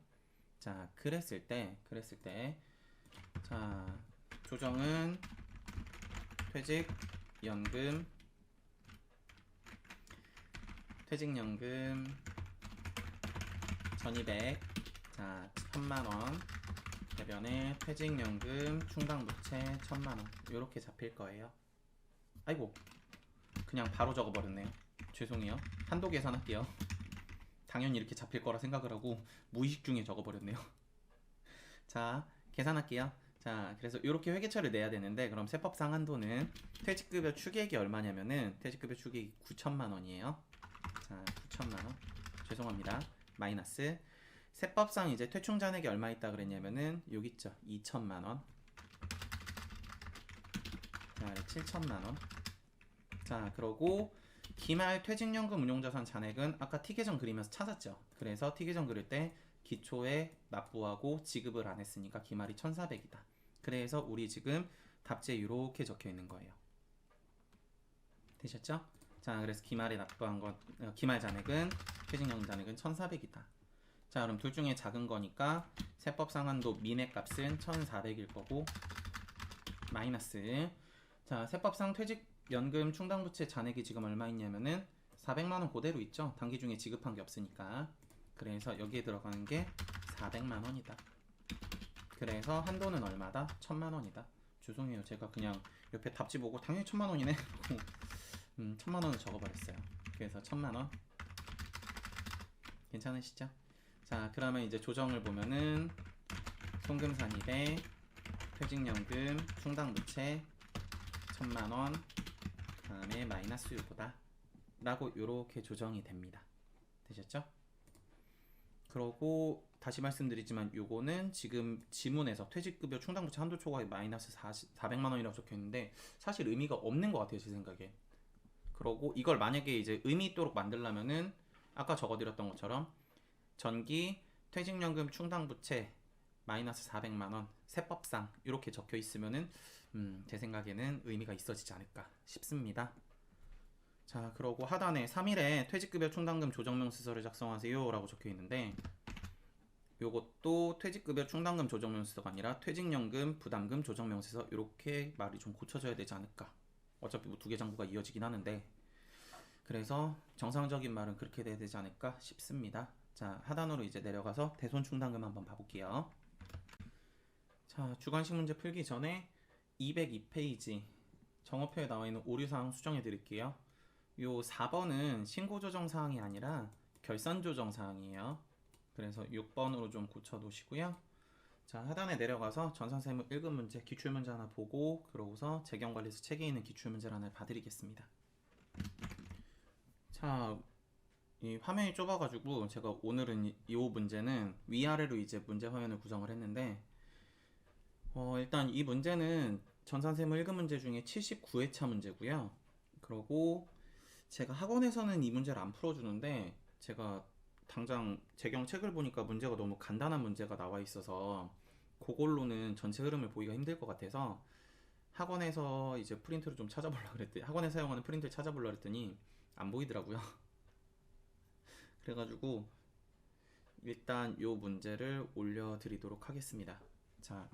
자, 그랬을 때, 자, 조정은 퇴직연금 1200, 자, 1000만원, 대변에 퇴직연금 충당부채 1000만원. 요렇게 잡힐 거예요. 아이고, 그냥 바로 적어버렸네요. 죄송해요. 한도 계산할게요. 당연히 이렇게 잡힐 거라 생각을 하고 무의식 중에 적어버렸네요. 자, 계산할게요. 자, 그래서 이렇게 회계처리를 내야 되는데, 그럼 세법상 한도는 퇴직급여 추계액이 얼마냐면은 퇴직급여 추계액이 9천만 원이에요. 자, 9천만 원. 죄송합니다. 마이너스. 세법상 이제 퇴충잔액이 얼마 있다 그랬냐면은 여기 있죠. 2천만 원. 자, 7천만 원. 자, 그러고 기말 퇴직연금 운용자산 잔액은 아까 T계정 그리면서 찾았죠. 그래서 T계정 그릴 때 기초에 납부하고 지급을 안 했으니까 기말이 1,400이다. 그래서 우리 지금 답지에 이렇게 적혀 있는 거예요. 되셨죠? 자, 그래서 기말에 납부한 것, 기말 잔액은 퇴직연금 잔액은 1,400이다. 자, 그럼 둘 중에 작은 거니까 세법상 한도 미매 값은 1,400일 거고 마이너스. 자, 세법상 퇴직연금 충당부채 잔액이 지금 얼마 있냐면은 400만 원 그대로 있죠. 단기 중에 지급한 게 없으니까. 그래서 여기에 들어가는 게 400만 원이다. 그래서 한도는 얼마다? 1000만 원이다. 죄송해요. 제가 그냥 옆에 답지 보고 당연히 1000만 원이네. 1000만 원을 적어버렸어요. 그래서 1000만 원. 괜찮으시죠? 자, 그러면 이제 조정을 보면은 송금산입에 퇴직연금 충당부채 1000만 원, 다음에 마이너스 요거다 라고 요렇게 조정이 됩니다. 되셨죠? 그러고 다시 말씀드리지만 요거는 지금 지문에서 퇴직급여 충당부채 한도 초과에 마이너스 400만 원이라고 적혀있는데 사실 의미가 없는 것 같아요, 제 생각에. 그러고 이걸 만약에 이제 의미 있도록 만들려면은 아까 적어드렸던 것처럼 전기 퇴직연금 충당부채 마이너스 400만 원 세법상 이렇게 적혀 있으면은 제 생각에는 의미가 있어지지 않을까 싶습니다. 자, 그러고 하단에 3일에 퇴직급여 충당금 조정명세서를 작성하세요 라고 적혀 있는데 요것도 퇴직급여 충당금 조정명세서가 아니라 퇴직연금 부담금 조정명세서 이렇게 말이 좀 고쳐져야 되지 않을까. 어차피 뭐 두 개 장부가 이어지긴 하는데 그래서 정상적인 말은 그렇게 돼야 되지 않을까 싶습니다. 자, 하단으로 이제 내려가서 대손충당금 한번 봐볼게요. 자, 주관식 문제 풀기 전에 202페이지 정어표에 나와 있는 오류사항 수정해 드릴게요. 요 4번은 신고조정사항이 아니라 결산조정사항이에요. 그래서 6번으로 좀 고쳐 놓으시고요. 자, 하단에 내려가서 전산세무 1급 문제 기출문제 하나 보고 그러고서 재경관리서 책에 있는 기출문제를 하나 봐드리겠습니다. 자, 이 화면이 좁아가지고 제가 오늘은 이 문제는 위아래로 이제 문제 화면을 구성을 했는데 일단 이 문제는 전산세무 1급 문제 중에 79회차 문제고요. 그리고 제가 학원에서는 이 문제를 안 풀어주는데 제가 당장 재경 책을 보니까 문제가 너무 간단한 문제가 나와 있어서 그걸로는 전체 흐름을 보기가 힘들 것 같아서 학원에서 이제 프린트를 좀 찾아보려고 그랬더니 학원에 사용하는 프린트를 찾아보려고 했더니 안 보이더라고요. 그래가지고 일단 요 문제를 올려드리도록 하겠습니다. 자,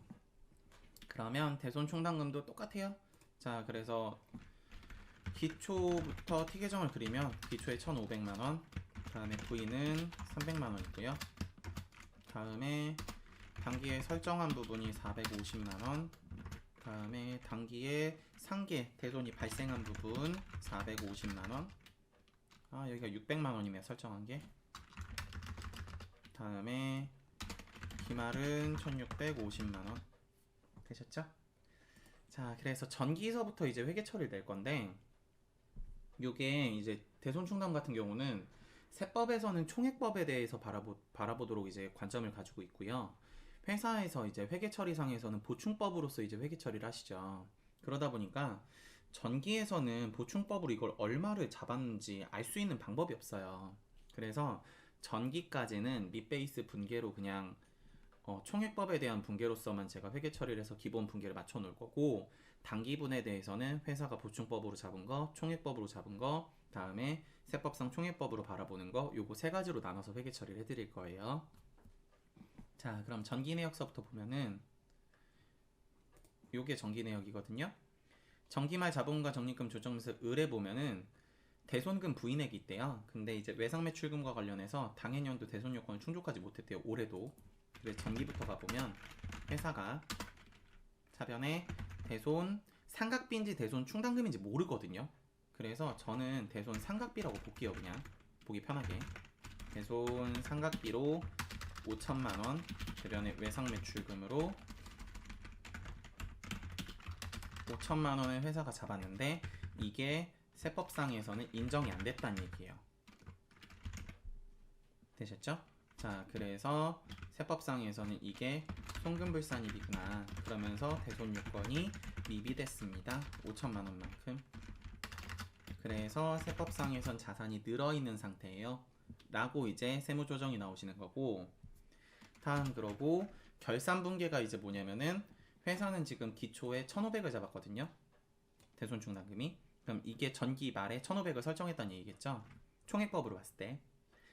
그러면 대손충당금도 똑같아요. 자, 그래서 기초부터 T계정을 그리면 기초에 1,500만원, 다음에 V는 300만원이고요. 다음에 단기에 설정한 부분이 450만원, 다음에 단기에 상계 대손이 발생한 부분 450만원, 여기가 600만원이네요, 설정한 게. 다음에 기말은 1650만원. 되셨죠? 자, 그래서 전기서부터 이제 회계 처리를 낼 건데, 요게 이제 대손충당 같은 경우는 세법에서는 총액법에 대해서 바라보도록 이제 관점을 가지고 있고요. 회사에서 이제 회계 처리상에서는 보충법으로서 이제 회계 처리를 하시죠. 그러다 보니까 전기에서는 보충법으로 이걸 얼마를 잡았는지 알 수 있는 방법이 없어요. 그래서 전기까지는 밑베이스 분계로 그냥 총액법에 대한 분계로서만 제가 회계 처리를 해서 기본 분계를 맞춰 놓을 거고, 당기분에 대해서는 회사가 보충법으로 잡은 거, 총액법으로 잡은 거, 다음에 세법상 총액법으로 바라보는 거, 요거 세 가지로 나눠서 회계 처리를 해드릴 거예요. 자, 그럼 전기내역서부터 보면은 요게 전기내역이거든요. 정기말 자본과 적립금 조정에서 을에 보면은 대손금 부인액이 있대요. 근데 이제 외상매출금과 관련해서 당해년도 대손 요건을 충족하지 못했대요. 올해도. 그래서 전기부터 가보면 회사가 차변에 대손 삼각비인지 대손 충당금인지 모르거든요. 그래서 저는 대손 삼각비라고 볼게요. 그냥 보기 편하게. 대손 삼각비로 5천만원 대변에 외상매출금으로 5천만원을 회사가 잡았는데 이게 세법상에서는 인정이 안 됐다는 얘기예요. 되셨죠? 자, 그래서 세법상에서는 이게 송금불산입이구나. 그러면서 대손요건이 미비됐습니다. 5천만원만큼. 그래서 세법상에선 자산이 늘어있는 상태예요. 라고 이제 세무조정이 나오시는 거고, 다음 그러고 결산분계가 이제 뭐냐면은 회사는 지금 기초에 1,500을 잡았거든요. 대손충당금이. 그럼 이게 전기 말에 1,500을 설정했다는 얘기겠죠? 총액법으로 봤을 때.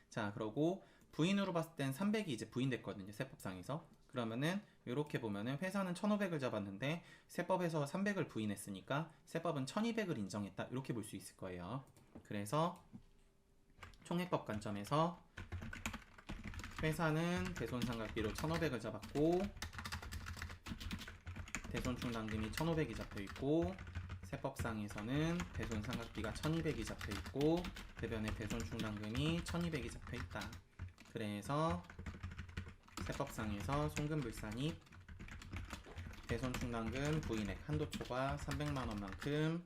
자, 그러고 부인으로 봤을 땐 300이 이제 부인됐거든요. 세법상에서. 그러면은 이렇게 보면은 회사는 1,500을 잡았는데 세법에서 300을 부인했으니까 세법은 1,200을 인정했다. 이렇게 볼 수 있을 거예요. 그래서 총액법 관점에서 회사는 대손상각비로 1,500을 잡았고 대손충당금이 1,500이 잡혀있고 세법상에서는 대손상각비가 1,200이 잡혀있고 대변에 대손충당금이 1,200이 잡혀있다. 그래서 세법상에서 송금불산입 대손충당금 부인액 한도초과 300만원만큼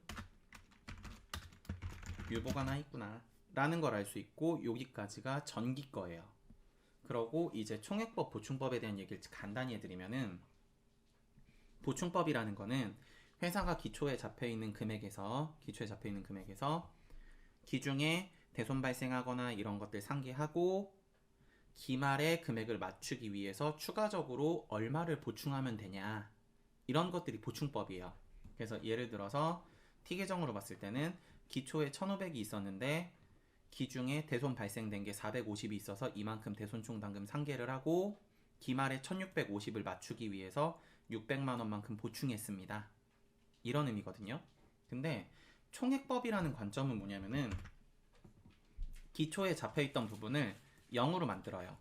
유보가 나있구나 라는 걸 알 수 있고, 여기까지가 전기 거예요. 그러고 이제 총액법 보충법에 대한 얘기를 간단히 해드리면은, 보충법이라는 거는 회사가 기초에 잡혀있는 금액에서 기중에 대손 발생하거나 이런 것들 상기하고 기말의 금액을 맞추기 위해서 추가적으로 얼마를 보충하면 되냐, 이런 것들이 보충법이에요. 그래서 예를 들어서 T계정으로 봤을 때는 기초에 1,500이 있었는데 기중에 대손 발생된 게 450이 있어서 이만큼 대손충당금 상계를 하고 기말에 1,650을 맞추기 위해서 600만원만큼 보충했습니다. 이런 의미거든요. 근데 총액법이라는 관점은 뭐냐면은 기초에 잡혀있던 부분을 0으로 만들어요.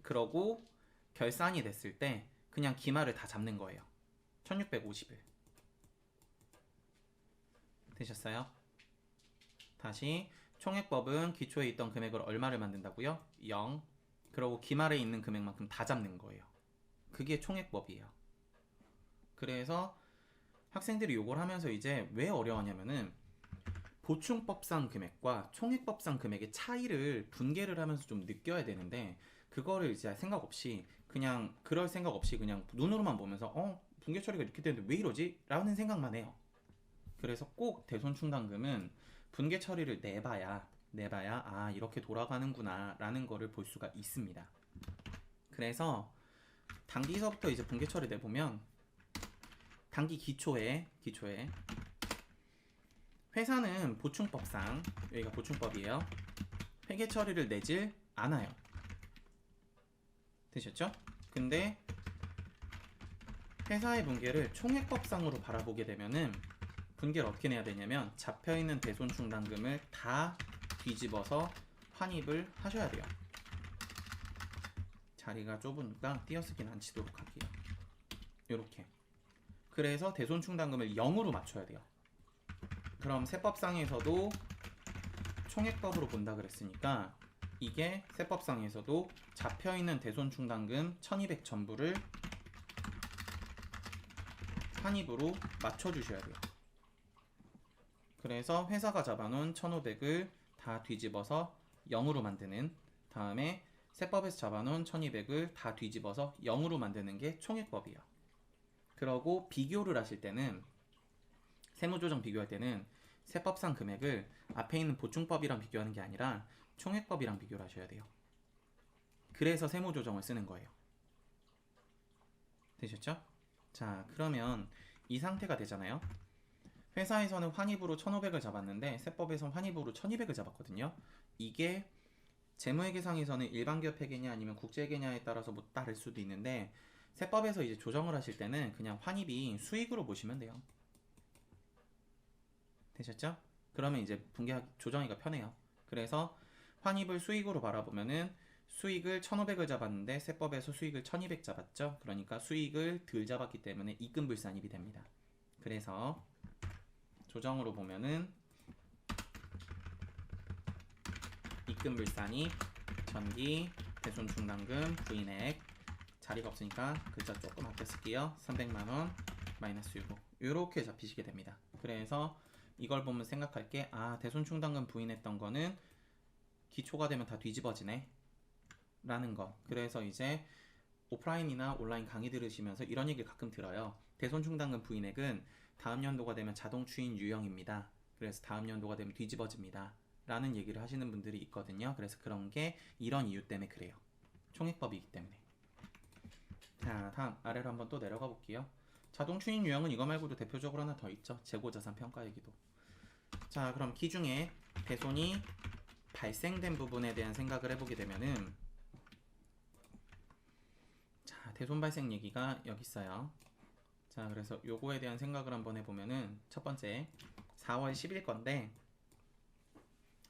그러고 결산이 됐을 때 그냥 기말을 다 잡는 거예요. 1,650을. 되셨어요? 다시 총액법은 기초에 있던 금액을 얼마를 만든다고요? 0. 그러고 기말에 있는 금액만큼 다 잡는 거예요. 그게 총액법이에요. 그래서 학생들이 요걸 하면서 이제 왜 어려워하냐면은 보충법상 금액과 총액법상 금액의 차이를 분개를 하면서 좀 느껴야 되는데, 그거를 이제 생각 없이 그냥 그럴 생각 없이 그냥 눈으로만 보면서 분개 처리가 이렇게 되는데 왜 이러지? 라는 생각만 해요. 그래서 꼭 대손충당금은 분개 처리를 내봐야 아, 이렇게 돌아가는구나 라는 거를 볼 수가 있습니다. 그래서 단기서부터 이제 분개 처리 내보면 단기 기초에 회사는 보충법상, 여기가 보충법이에요, 회계 처리를 내질 않아요. 되셨죠? 근데 회사의 분개를 총액법상으로 바라보게 되면은 분개를 어떻게 내야 되냐면 잡혀있는 대손충당금을 다 뒤집어서 환입을 하셔야 돼요. 자리가 좁으니까 띄어쓰기는 안 치도록 할게요. 요렇게. 그래서 대손충당금을 0으로 맞춰야 돼요. 그럼 세법상에서도 총액법으로 본다 그랬으니까 이게 세법상에서도 잡혀있는 대손충당금 1,200 전부를 환입으로 맞춰주셔야 돼요. 그래서 회사가 잡아놓은 1,500을 다 뒤집어서 0으로 만드는, 다음에 세법에서 잡아놓은 1,200을 다 뒤집어서 0으로 만드는 게 총액법이에요. 그러고 비교를 하실 때는, 세무조정 비교할 때는 세법상 금액을 앞에 있는 보충법이랑 비교하는 게 아니라 총액법이랑 비교를 하셔야 돼요. 그래서 세무조정을 쓰는 거예요. 되셨죠? 자, 그러면 이 상태가 되잖아요. 회사에서는 환입으로 1,500을 잡았는데 세법에서는 환입으로 1,200을 잡았거든요. 이게 재무회계상에서는 일반기업 회계냐 아니면 국제회계냐에 따라서 뭐 다를 수도 있는데 세법에서 이제 조정을 하실 때는 그냥 환입이 수익으로 보시면 돼요. 되셨죠? 그러면 이제 조정하기가 편해요. 그래서 환입을 수익으로 바라보면은 수익을 1,500을 잡았는데 세법에서 수익을 1,200 잡았죠. 그러니까 수익을 덜 잡았기 때문에 입금불산입이 됩니다. 그래서 조정으로 보면은 입금불산입 전기 대손충당금 부인액 자리가 없으니까 글자 조금 아껴 쓸게요. 300만원 마이너스 6호 이렇게 잡히시게 됩니다. 그래서 이걸 보면 생각할 게 대손충당금 부인했던 거는 기초가 되면 다 뒤집어지네 라는 거. 그래서 이제 오프라인이나 온라인 강의 들으시면서 이런 얘기를 가끔 들어요. 대손충당금 부인액은 다음 연도가 되면 자동 추인 유형입니다. 그래서 다음 연도가 되면 뒤집어집니다 라는 얘기를 하시는 분들이 있거든요. 그래서 그런 게 이런 이유 때문에 그래요. 총액법이기 때문에. 자, 다음 아래로 한번 또 내려가 볼게요. 자동 추인 유형은 이거 말고도 대표적으로 하나 더 있죠. 재고자산 평가 얘기도. 자, 그럼 기중에 대손이 발생된 부분에 대한 생각을 해보게 되면은, 자, 대손 발생 얘기가 여기 있어요. 자, 그래서 요거에 대한 생각을 한번 해보면은, 첫 번째 4월 10일 건데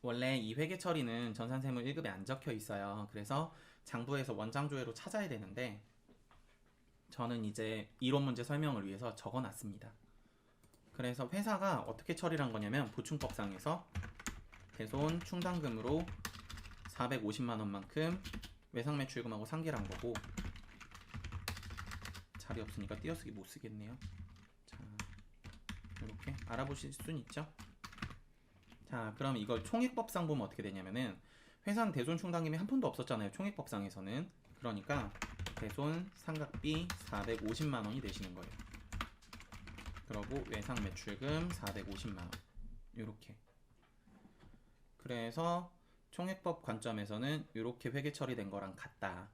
원래 이 회계 처리는 전산세무 1급에 안 적혀 있어요. 그래서 장부에서 원장조회로 찾아야 되는데 저는 이제 이론 문제 설명을 위해서 적어놨습니다. 그래서 회사가 어떻게 처리를 한 거냐면 보충법상에서 대손 충당금으로 450만원만큼 외상매출금하고 상계를 한 거고, 자리 없으니까 띄어쓰기 못 쓰겠네요. 자, 이렇게 알아보실 수는 있죠. 자, 그럼 이걸 총액법상 보면 어떻게 되냐면은 회사는 대손 충당금이 한 푼도 없었잖아요. 총액법상에서는. 그러니까 대손 상각비 450만원이 되시는 거예요. 그러고 외상 매출금 450만원 이렇게. 그래서 총액법 관점에서는 이렇게 회계 처리된 거랑 같다.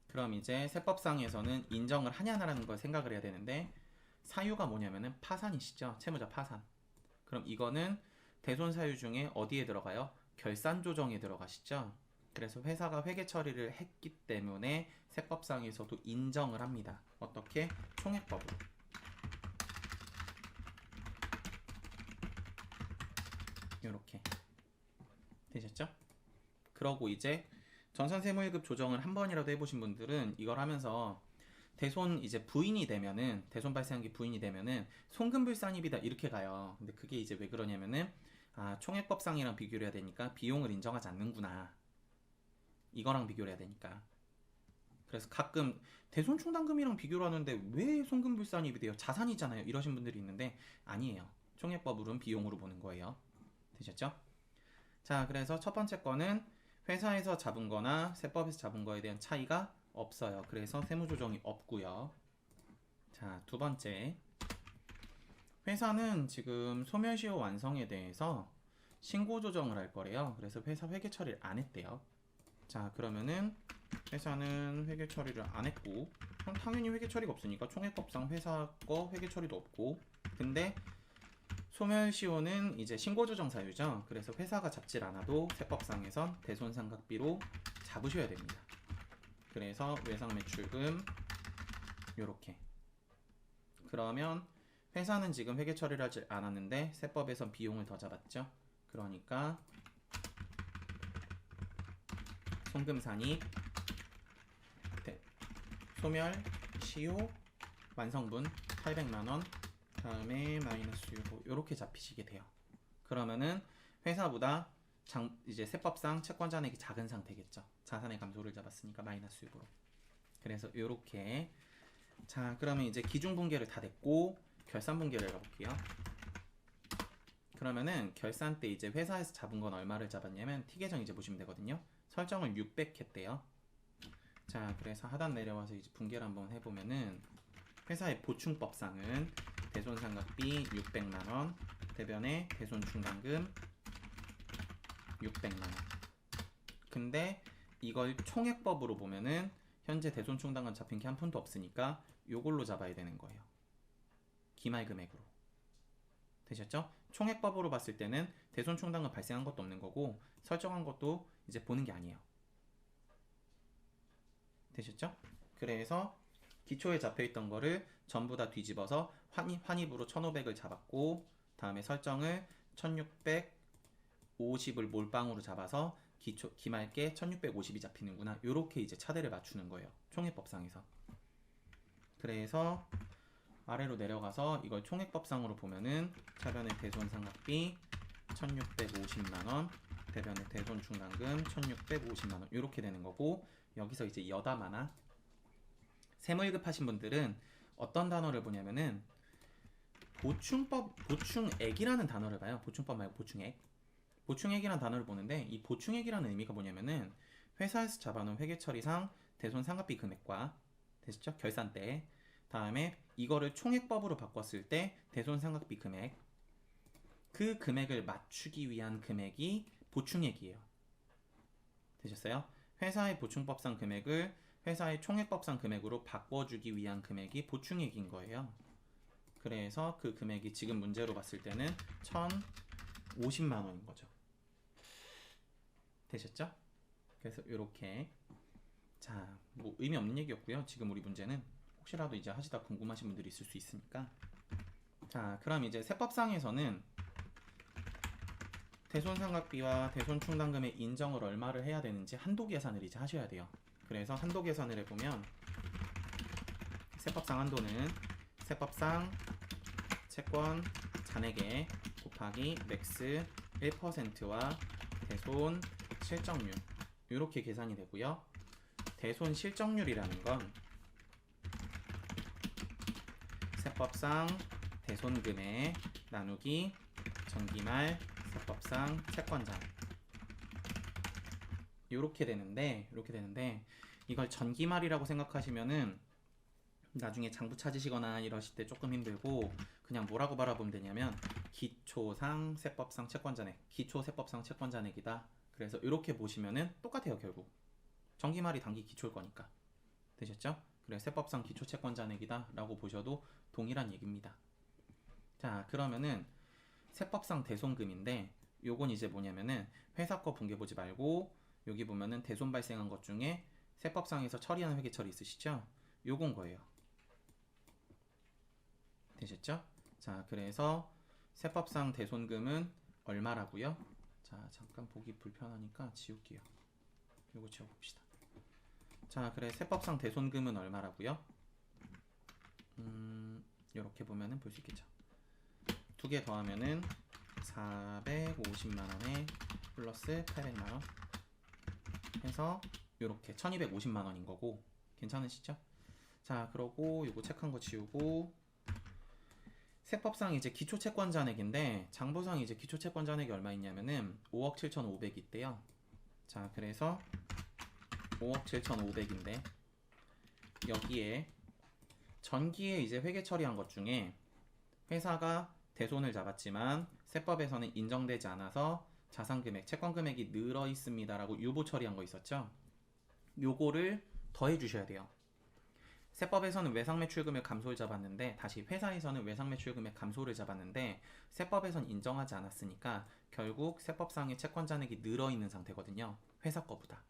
그럼 이제 세법상에서는 인정을 하냐라는 걸 생각을 해야 되는데 사유가 뭐냐면은 파산이시죠. 채무자 파산. 그럼 이거는 대손 사유 중에 어디에 들어가요? 결산 조정에 들어가시죠. 그래서 회사가 회계 처리를 했기 때문에 세법상에서도 인정을 합니다. 어떻게? 총액법으로. 이렇게 되셨죠? 그러고 이제 전산세무 1급 조정을 한 번이라도 해보신 분들은 이걸 하면서 대손 이제 부인이 되면은, 대손 발생한 게 부인이 되면은 송금불산입이다 이렇게 가요. 근데 그게 이제 왜 그러냐면은 총액법상이랑 비교를 해야 되니까 비용을 인정하지 않는구나, 이거랑 비교를 해야 되니까. 그래서 가끔 대손 충당금이랑 비교를 하는데 왜 송금불산입이 돼요? 자산이잖아요 이러신 분들이 있는데 아니에요. 총액법으로는 비용으로 보는 거예요. 되셨죠? 자, 그래서 첫 번째 거는 회사에서 잡은 거나 세법에서 잡은 거에 대한 차이가 없어요. 그래서 세무조정이 없고요. 자, 두 번째, 회사는 지금 소멸시효 완성에 대해서 신고조정을 할 거래요. 그래서 회사 회계 처리를 안 했대요. 자, 그러면은 회사는 회계 처리를 안 했고, 당연히 회계 처리가 없으니까 총액법상 회사 거 회계 처리도 없고, 근데 소멸시효는 이제 신고조정 사유죠. 그래서 회사가 잡질 않아도 세법상에선 대손상각비로 잡으셔야 됩니다. 그래서 외상매출금 요렇게. 그러면 회사는 지금 회계 처리를 하지 않았는데 세법에선 비용을 더 잡았죠. 그러니까 송금산입 소멸시효 완성분 800만원 다음에 마이너스 6호 요렇게 잡히시게 돼요. 그러면은 회사보다 이제 세법상 채권잔액이 작은 상태겠죠. 자산의 감소를 잡았으니까 마이너스 6으로. 그래서 요렇게. 자, 그러면 이제 기준분계를 다 됐고 결산분계를 가볼게요. 그러면은 결산 때 이제 회사에서 잡은 건 얼마를 잡았냐면 T계정 이제 보시면 되거든요. 설정을 600 했대요. 자, 그래서 하단 내려와서 이제 분계를 한번 해보면은 회사의 보충법상은 대손상각비 600만원, 대변에 대손충당금 600만원. 근데 이걸 총액법으로 보면은 현재 대손충당금 잡힌 게 한 푼도 없으니까 요걸로 잡아야 되는 거예요. 기말 금액으로. 되셨죠? 총액법으로 봤을 때는 대손 충당금 발생한 것도 없는 거고 설정한 것도 이제 보는 게 아니에요. 되셨죠? 그래서 기초에 잡혀있던 거를 전부 다 뒤집어서 환입으로 1500을 잡았고 다음에 설정을 1650을 몰빵으로 잡아서 기말께 1650이 잡히는구나. 요렇게 이제 차대를 맞추는 거예요. 총액법상에서. 그래서 아래로 내려가서 이걸 총액법상으로 보면은 차변의 대손상각비 1650만원, 대변의 대손충당금 1650만원 이렇게 되는 거고, 여기서 이제 여담하나 세무일급 하신 분들은 어떤 단어를 보냐면은 보충액이라는 단어를 봐요. 보충법 말고 보충액. 보충액이라는 단어를 보는데 이 보충액이라는 의미가 뭐냐면은 회사에서 잡아놓은 회계처리상 대손상각비 금액과 됐죠? 결산 때 다음에 이거를 총액법으로 바꿨을 때 대손상각비 금액, 그 금액을 맞추기 위한 금액이 보충액이에요. 되셨어요? 회사의 보충법상 금액을 회사의 총액법상 금액으로 바꿔주기 위한 금액이 보충액인 거예요. 그래서 그 금액이 지금 문제로 봤을 때는 1050만 원인 거죠. 되셨죠? 그래서 이렇게, 자, 뭐 의미 없는 얘기였고요. 지금 우리 문제는 혹시라도 이제 하시다 궁금하신 분들이 있을 수 있으니까. 자, 그럼 이제 세법상에서는 대손상각비와 대손충당금의 인정을 얼마를 해야 되는지 한도 계산을 이제 하셔야 돼요. 그래서 한도 계산을 해보면 세법상 한도는 세법상 채권 잔액에 곱하기 맥스 1%와 대손 실적률 이렇게 계산이 되고요. 대손 실적률이라는 건 세법상 대손금액 나누기 전기말 세법상 채권잔 이렇게 되는데 이걸 전기말이라고 생각하시면은 나중에 장부 찾으시거나 이러실 때 조금 힘들고, 그냥 뭐라고 바라보면 되냐면 기초상 세법상 채권잔액, 기초 세법상 채권잔액이다. 그래서 이렇게 보시면은 똑같아요. 결국 전기말이 단기 기초일 거니까. 되셨죠? 그래서 세법상 기초 채권잔액이다 라고 보셔도 동일한 얘기입니다. 자, 그러면은 세법상 대손금인데 요건 이제 뭐냐면은 회사 거 분개 보지 말고 여기 보면은 대손 발생한 것 중에 세법상에서 처리하는 회계처리 있으시죠? 요건 거예요. 되셨죠? 자, 그래서 세법상 대손금은 얼마라고요? 자, 잠깐 보기 불편하니까 지울게요. 요거 지워봅시다. 자, 그래 세법상 대손금은 얼마라고요? 요렇게 보면은 볼 수 있겠죠. 두 개 더하면은 450만원에 플러스 800만원 해서 요렇게 1250만원인 거고, 괜찮으시죠? 자, 그러고 요거 체크한 거 지우고 세법상 이제 기초채권잔액인데 장부상 이제 기초채권잔액이 얼마 있냐면은 5억 7,500이 있대요. 자, 그래서 5억 7,500인데 여기에 전기에 이제 회계 처리한 것 중에 회사가 대손을 잡았지만 세법에서는 인정되지 않아서 자산금액, 채권금액이 늘어 있습니다라고 유보 처리한 거 있었죠? 요거를 더해 주셔야 돼요. 세법에서는 외상매출금액 감소를 잡았는데, 다시 회사에서는 외상매출금액 감소를 잡았는데 세법에서는 인정하지 않았으니까 결국 세법상의 채권잔액이 늘어 있는 상태거든요. 회사 거보다.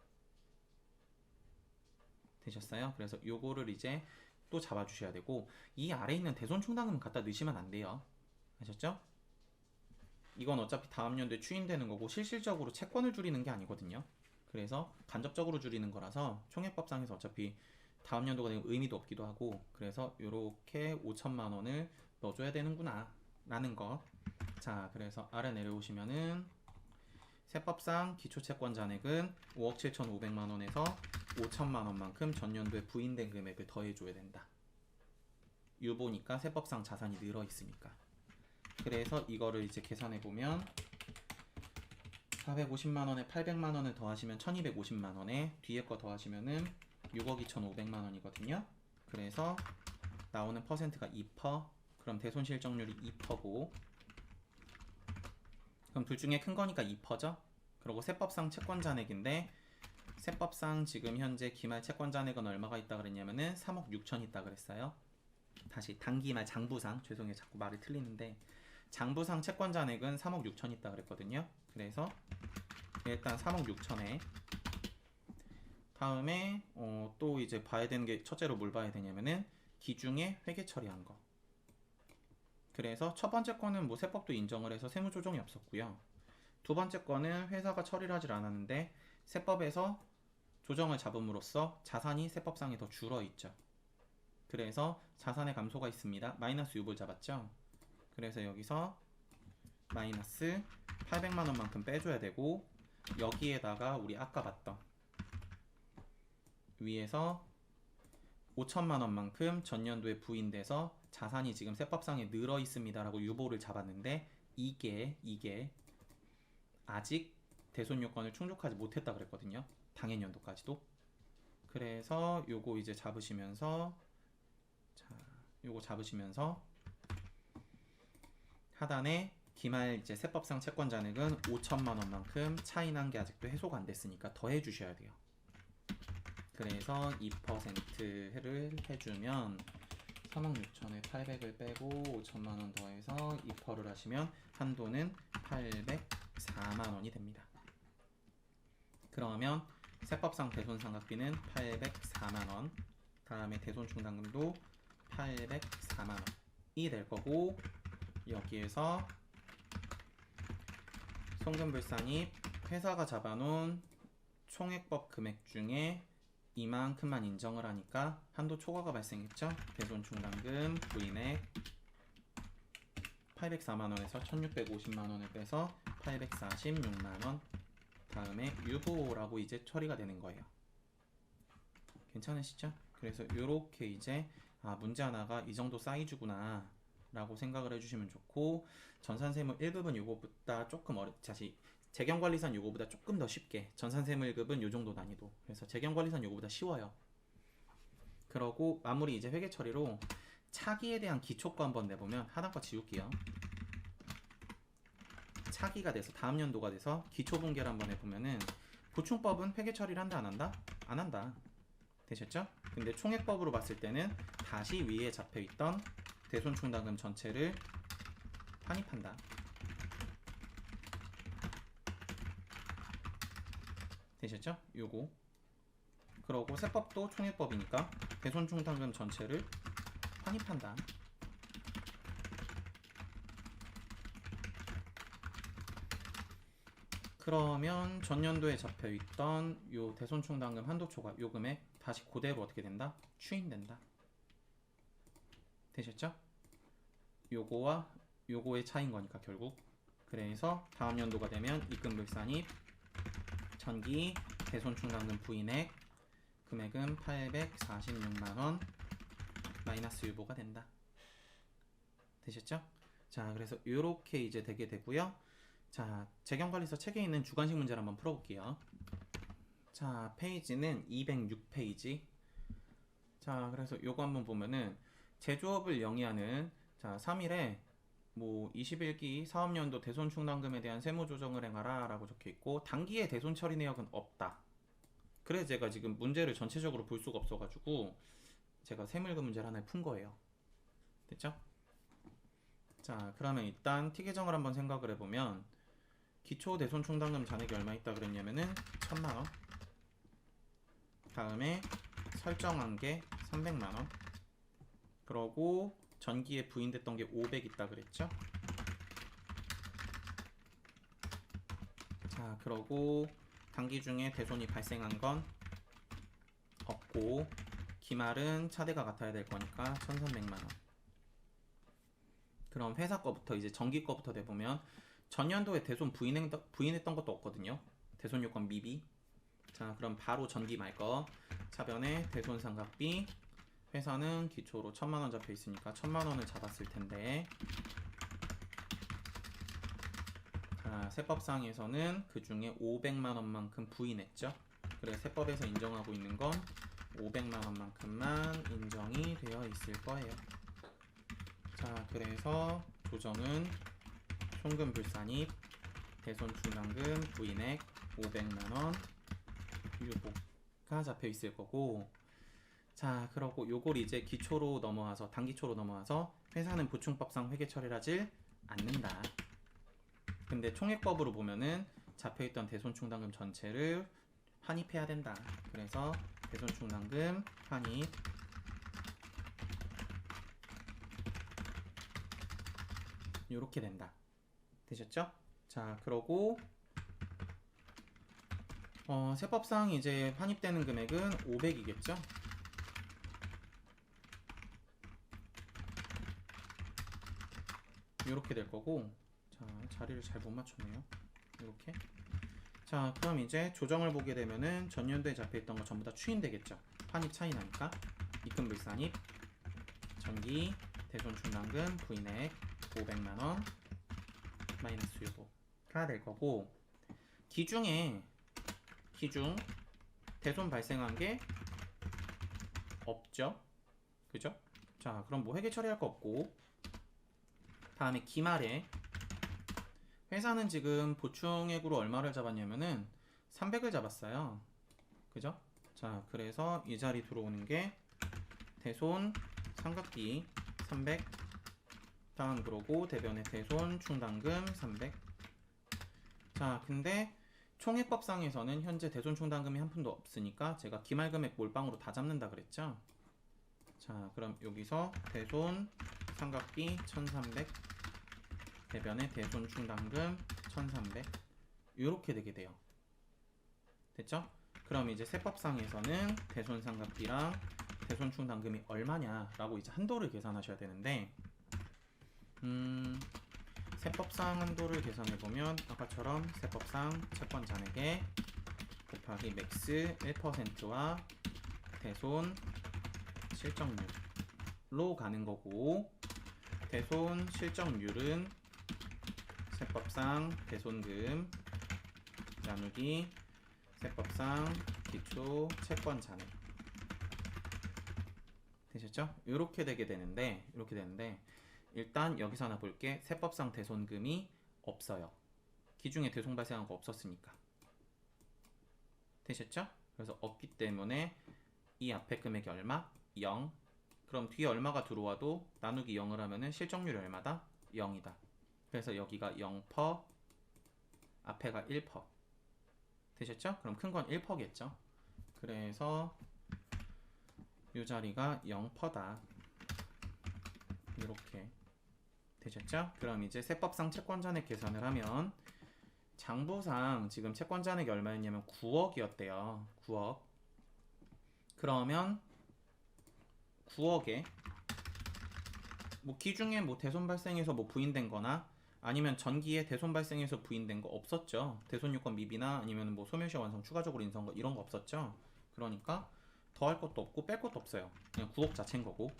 되셨어요? 그래서 요거를 이제 또 잡아주셔야 되고, 이 아래 있는 대손충당금은 갖다 넣으시면 안 돼요. 아셨죠? 이건 어차피 다음 연도에 추인되는 거고 실질적으로 채권을 줄이는 게 아니거든요. 그래서 간접적으로 줄이는 거라서 총액법상에서 어차피 다음 연도가 되면 의미도 없기도 하고, 그래서 요렇게 5천만 원을 넣어줘야 되는구나 라는 것. 자, 그래서 아래 내려오시면은 세법상 기초채권 잔액은 5억 7,500만 원에서 5천만 원만큼 전년도에 부인된 금액을 더해줘야 된다. 유보니까 세법상 자산이 늘어 있으니까. 그래서 이거를 이제 계산해보면 450만 원에 800만 원을 더하시면 1250만 원에 뒤에 거 더하시면은 6억 2,500만 원이거든요. 그래서 나오는 퍼센트가 2%. 그럼 대손실적률이 2%고, 그럼 둘 중에 큰 거니까 2%죠. 그리고 세법상 채권잔액인데 세법상 지금 현재 기말 채권잔액은 얼마가 있다 그랬냐면은 3억 6천 있다 그랬어요. 다시 단기말 장부상, 죄송해요 자꾸 말을 틀리는데, 장부상 채권 잔액은 3억 6천 있다 그랬거든요. 그래서 일단 3억 6천에 다음에 또 이제 봐야 되는 게, 첫째로 뭘 봐야 되냐면은 기중에 회계 처리한 거. 그래서 첫 번째 거는 뭐 세법도 인정을 해서 세무 조정이 없었고요. 두 번째 거는 회사가 처리를 하질 않았는데 세법에서 조정을 잡음으로써 자산이 세법상에 더 줄어 있죠. 그래서 자산의 감소가 있습니다. 마이너스 유보를 잡았죠. 그래서 여기서 마이너스 800만 원만큼 빼줘야 되고, 여기에다가 우리 아까 봤던 위에서 5천만 원만큼 전년도에 부인돼서 자산이 지금 세법상에 늘어 있습니다 라고 유보를 잡았는데, 이게 아직 대손 요건을 충족하지 못했다 그랬거든요. 당해년도까지도. 그래서 요거 이제 잡으시면서, 자, 요거 잡으시면서 하단에 기말 이제 세법상 채권 잔액은 5천만 원만큼 차이 난 게 아직도 해소가 안 됐으니까 더해 주셔야 돼요. 그래서 2%를 해주면 3억 6천에 800을 빼고 5천만 원 더해서 2%를 하시면 한도는 804만 원이 됩니다. 그러면 세법상 대손상각비는 804만 원, 다음에 대손충당금도 804만 원이 될 거고, 여기에서 송금불산입 회사가 잡아놓은 총액법 금액 중에 이만큼만 인정을 하니까 한도 초과가 발생했죠. 대손충당금 부인액 804만원에서 1650만원을 빼서 846만원, 다음에 유보라고 이제 처리가 되는 거예요. 괜찮으시죠? 그래서 요렇게 이제 문제 하나가 이 정도 사이즈구나 라고 생각을 해주시면 좋고, 전산세무 1급은 요거보다 조금 다시 재경관리산 요거보다 조금 더 쉽게, 전산세무 1급은 요 정도 난이도, 그래서 재경관리산 요거보다 쉬워요. 그러고 마무리 이제 회계 처리로 차기에 대한 기초과 한번 내보면, 하단과 지울게요. 차기가 돼서 다음 연도가 돼서 기초 분계를 한번 해보면은, 보충법은 회계 처리를 한다 안 한다? 안 한다. 되셨죠? 근데 총액법으로 봤을 때는 다시 위에 잡혀있던 대손충당금 전체를 환입한다. 되셨죠? 요거. 그러고 세법도 총액법이니까 대손충당금 전체를 환입한다. 그러면 전년도에 잡혀있던 요 대손충당금 한도초과 요 금액 다시 그대로 어떻게 된다? 추인된다. 되셨죠? 요거와 요거의 차이인 거니까 결국. 그래서 다음 연도가 되면 입금불산입 전기 대손충당금 부인액 금액은 846만원 마이너스 유보가 된다. 되셨죠? 자, 그래서 요렇게 이제 되게 되고요. 자, 재경관리서 책에 있는 주관식 문제를 한번 풀어볼게요. 자, 페이지는 206페이지. 자, 그래서 요거 한번 보면은 제조업을 영위하는, 자, 3일에 뭐 21기 사업연도 대손충당금에 대한 세무조정을 행하라 라고 적혀있고, 단기에 대손 처리 내역은 없다. 그래서 제가 지금 문제를 전체적으로 볼 수가 없어가지고 제가 세무일급 문제를 하나 푼 거예요. 됐죠? 자, 그러면 일단 T계정을 한번 생각을 해보면, 기초 대손충당금 잔액이 얼마 있다 그랬냐면은 1000만원, 다음에 설정한 게 300만원, 그러고 전기에 부인됐던 게 500 있다 그랬죠? 자, 그러고 단기 중에 대손이 발생한 건 없고, 기말은 차대가 같아야 될 거니까 1300만원. 그럼 회사 거부터 이제 전기 거부터 내보면, 전년도에 대손 부인했던 것도 없거든요. 대손 요건 미비. 자, 그럼 바로 전기 말 거 차변에 대손상각비, 회사는 기초로 1000만원 잡혀 있으니까 1000만원을 잡았을 텐데, 자, 세법상에서는 그 중에 500만원만큼 부인했죠. 그래서 세법에서 인정하고 있는 건 500만원만큼만 인정이 되어 있을 거예요. 자, 그래서 조정은 송금불산입 대손충당금 부인액 500만원 유보가 잡혀 있을 거고, 자, 그러고 요걸 이제 기초로 넘어와서 단기초로 넘어와서 회사는 보충법상 회계 처리를 하질 않는다. 근데 총액법으로 보면은 잡혀있던 대손충당금 전체를 환입해야 된다. 그래서 대손충당금 환입 요렇게 된다. 되셨죠? 자, 그러고 세법상 이제 환입되는 금액은 500이겠죠? 요렇게 될 거고, 자, 자리를 잘 못 맞췄네요. 요렇게. 자, 그럼 이제 조정을 보게 되면은 전년도에 잡혀있던 거 전부 다 추인되겠죠. 환입 차이 나니까. 입금불산입, 전기, 대손충당금, 부인액 500만원, 마이너스 유보가 될 거고, 기중 대손 발생한 게 없죠. 그죠? 자, 그럼 뭐 회계 처리할 거 없고, 다음에 기말에 회사는 지금 보충액으로 얼마를 잡았냐면은 300을 잡았어요. 그죠? 자, 그래서 이 자리 들어오는 게 대손 삼각비 300, 다음 그러고 대변의 대손 충당금 300. 자, 근데 총액법상에서는 현재 대손 충당금이 한 푼도 없으니까 제가 기말금액 몰빵으로 다 잡는다 그랬죠. 자, 그럼 여기서 대손 삼각비 1300, 대변의 대손 충당금 1300 이렇게 되게 돼요. 됐죠? 그럼 이제 세법상에서는 대손 삼각비랑 대손 충당금이 얼마냐라고 이제 한도를 계산하셔야 되는데, 세법상 한도를 계산해 보면 아까처럼 세법상 채권 잔액에 곱하기 맥스 1%와 대손 실적률로 가는 거고, 대손 실적률은 세법상 대손금 나누기 세법상 기초 채권 잔액. 되셨죠? 이렇게 되게 되는데, 일단 여기서 하나 볼게. 세법상 대손금이 없어요. 기중에 대손 발생한 거 없었으니까. 되셨죠? 그래서 없기 때문에 이 앞에 금액이 얼마? 0. 그럼 뒤에 얼마가 들어와도 나누기 0을 하면은 실적률이 얼마다? 0이다. 그래서 여기가 0%, 앞에가 1%. 되셨죠? 그럼 큰 건 1%겠죠? 그래서 이 자리가 0%다. 이렇게 되셨죠? 그럼 이제 세법상 채권잔액 계산을 하면 장부상 지금 채권잔액이 얼마였냐면 9억이었대요. 9억. 그러면 9억에 뭐 기중에 뭐 대손 발생해서 뭐 부인된 거나 아니면 전기에 대손 발생해서 부인된 거 없었죠. 대손 요건 미비나 아니면 뭐 소멸시효 완성 추가적으로 인수한 거 이런 거 없었죠. 그러니까 더할 것도 없고 뺄 것도 없어요. 그냥 9억 자체인 거고.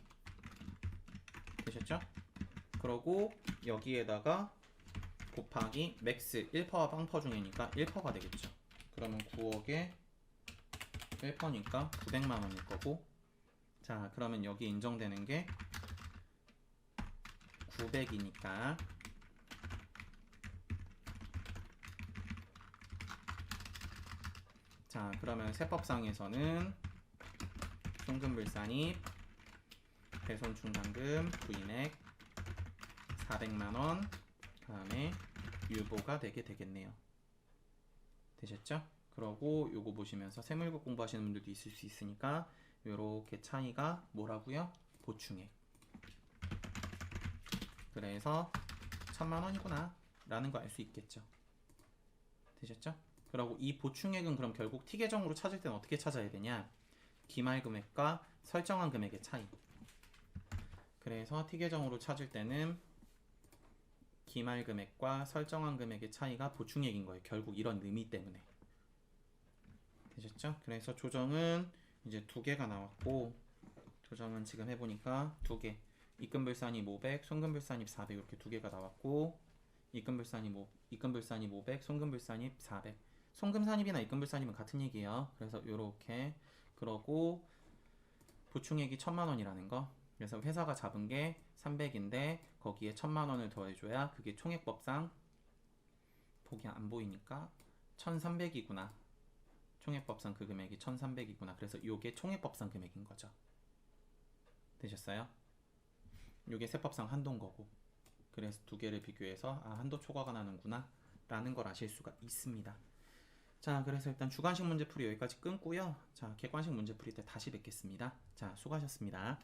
되셨죠? 그러고 여기에다가 곱하기 맥스 1%와 0% 중이니까 1%가 되겠죠. 그러면 9억에 1%니까 900만 원일 거고, 자, 그러면 여기 인정되는 게 900이니까 자, 그러면 세법상에서는 송금불산입 대손충당금 부인액 400만원 다음에 유보가 되게 되겠네요. 되셨죠? 그러고 요거 보시면서 세무일국 공부하시는 분들도 있을 수 있으니까 요렇게 차이가 뭐라고요? 보충액. 그래서 1000만원이구나 라는 거 알 수 있겠죠. 되셨죠? 그리고 이 보충액은 그럼 결국 T계정으로 찾을 때는 어떻게 찾아야 되냐? 기말금액과 설정한 금액의 차이. 그래서 T계정으로 찾을 때는 기말금액과 설정한 금액의 차이가 보충액인 거예요. 결국 이런 의미 때문에. 되셨죠? 그래서 조정은 이제 두 개가 나왔고, 조정은 지금 해보니까 두 개. 입금불산입 500, 송금불산입 400 이렇게 두 개가 나왔고, 입금불산입 500, 송금불산입 400. 송금산입이나 입금불산입은 같은 얘기예요. 그래서 요렇게. 그러고 보충액이 1000만원이라는 거. 그래서 회사가 잡은 게 300인데 거기에 1000만원을 더해줘야 그게 총액법상 보기 안 보이니까 1300이구나. 총액법상 그 금액이 1300이구나. 그래서 요게 총액법상 금액인 거죠. 되셨어요? 이게 세법상 한도인 거고. 그래서 두 개를 비교해서 아, 한도 초과가 나는구나 라는 걸 아실 수가 있습니다. 자, 그래서 일단 주관식 문제풀이 여기까지 끊고요. 자, 객관식 문제풀이 때 다시 뵙겠습니다. 자, 수고하셨습니다.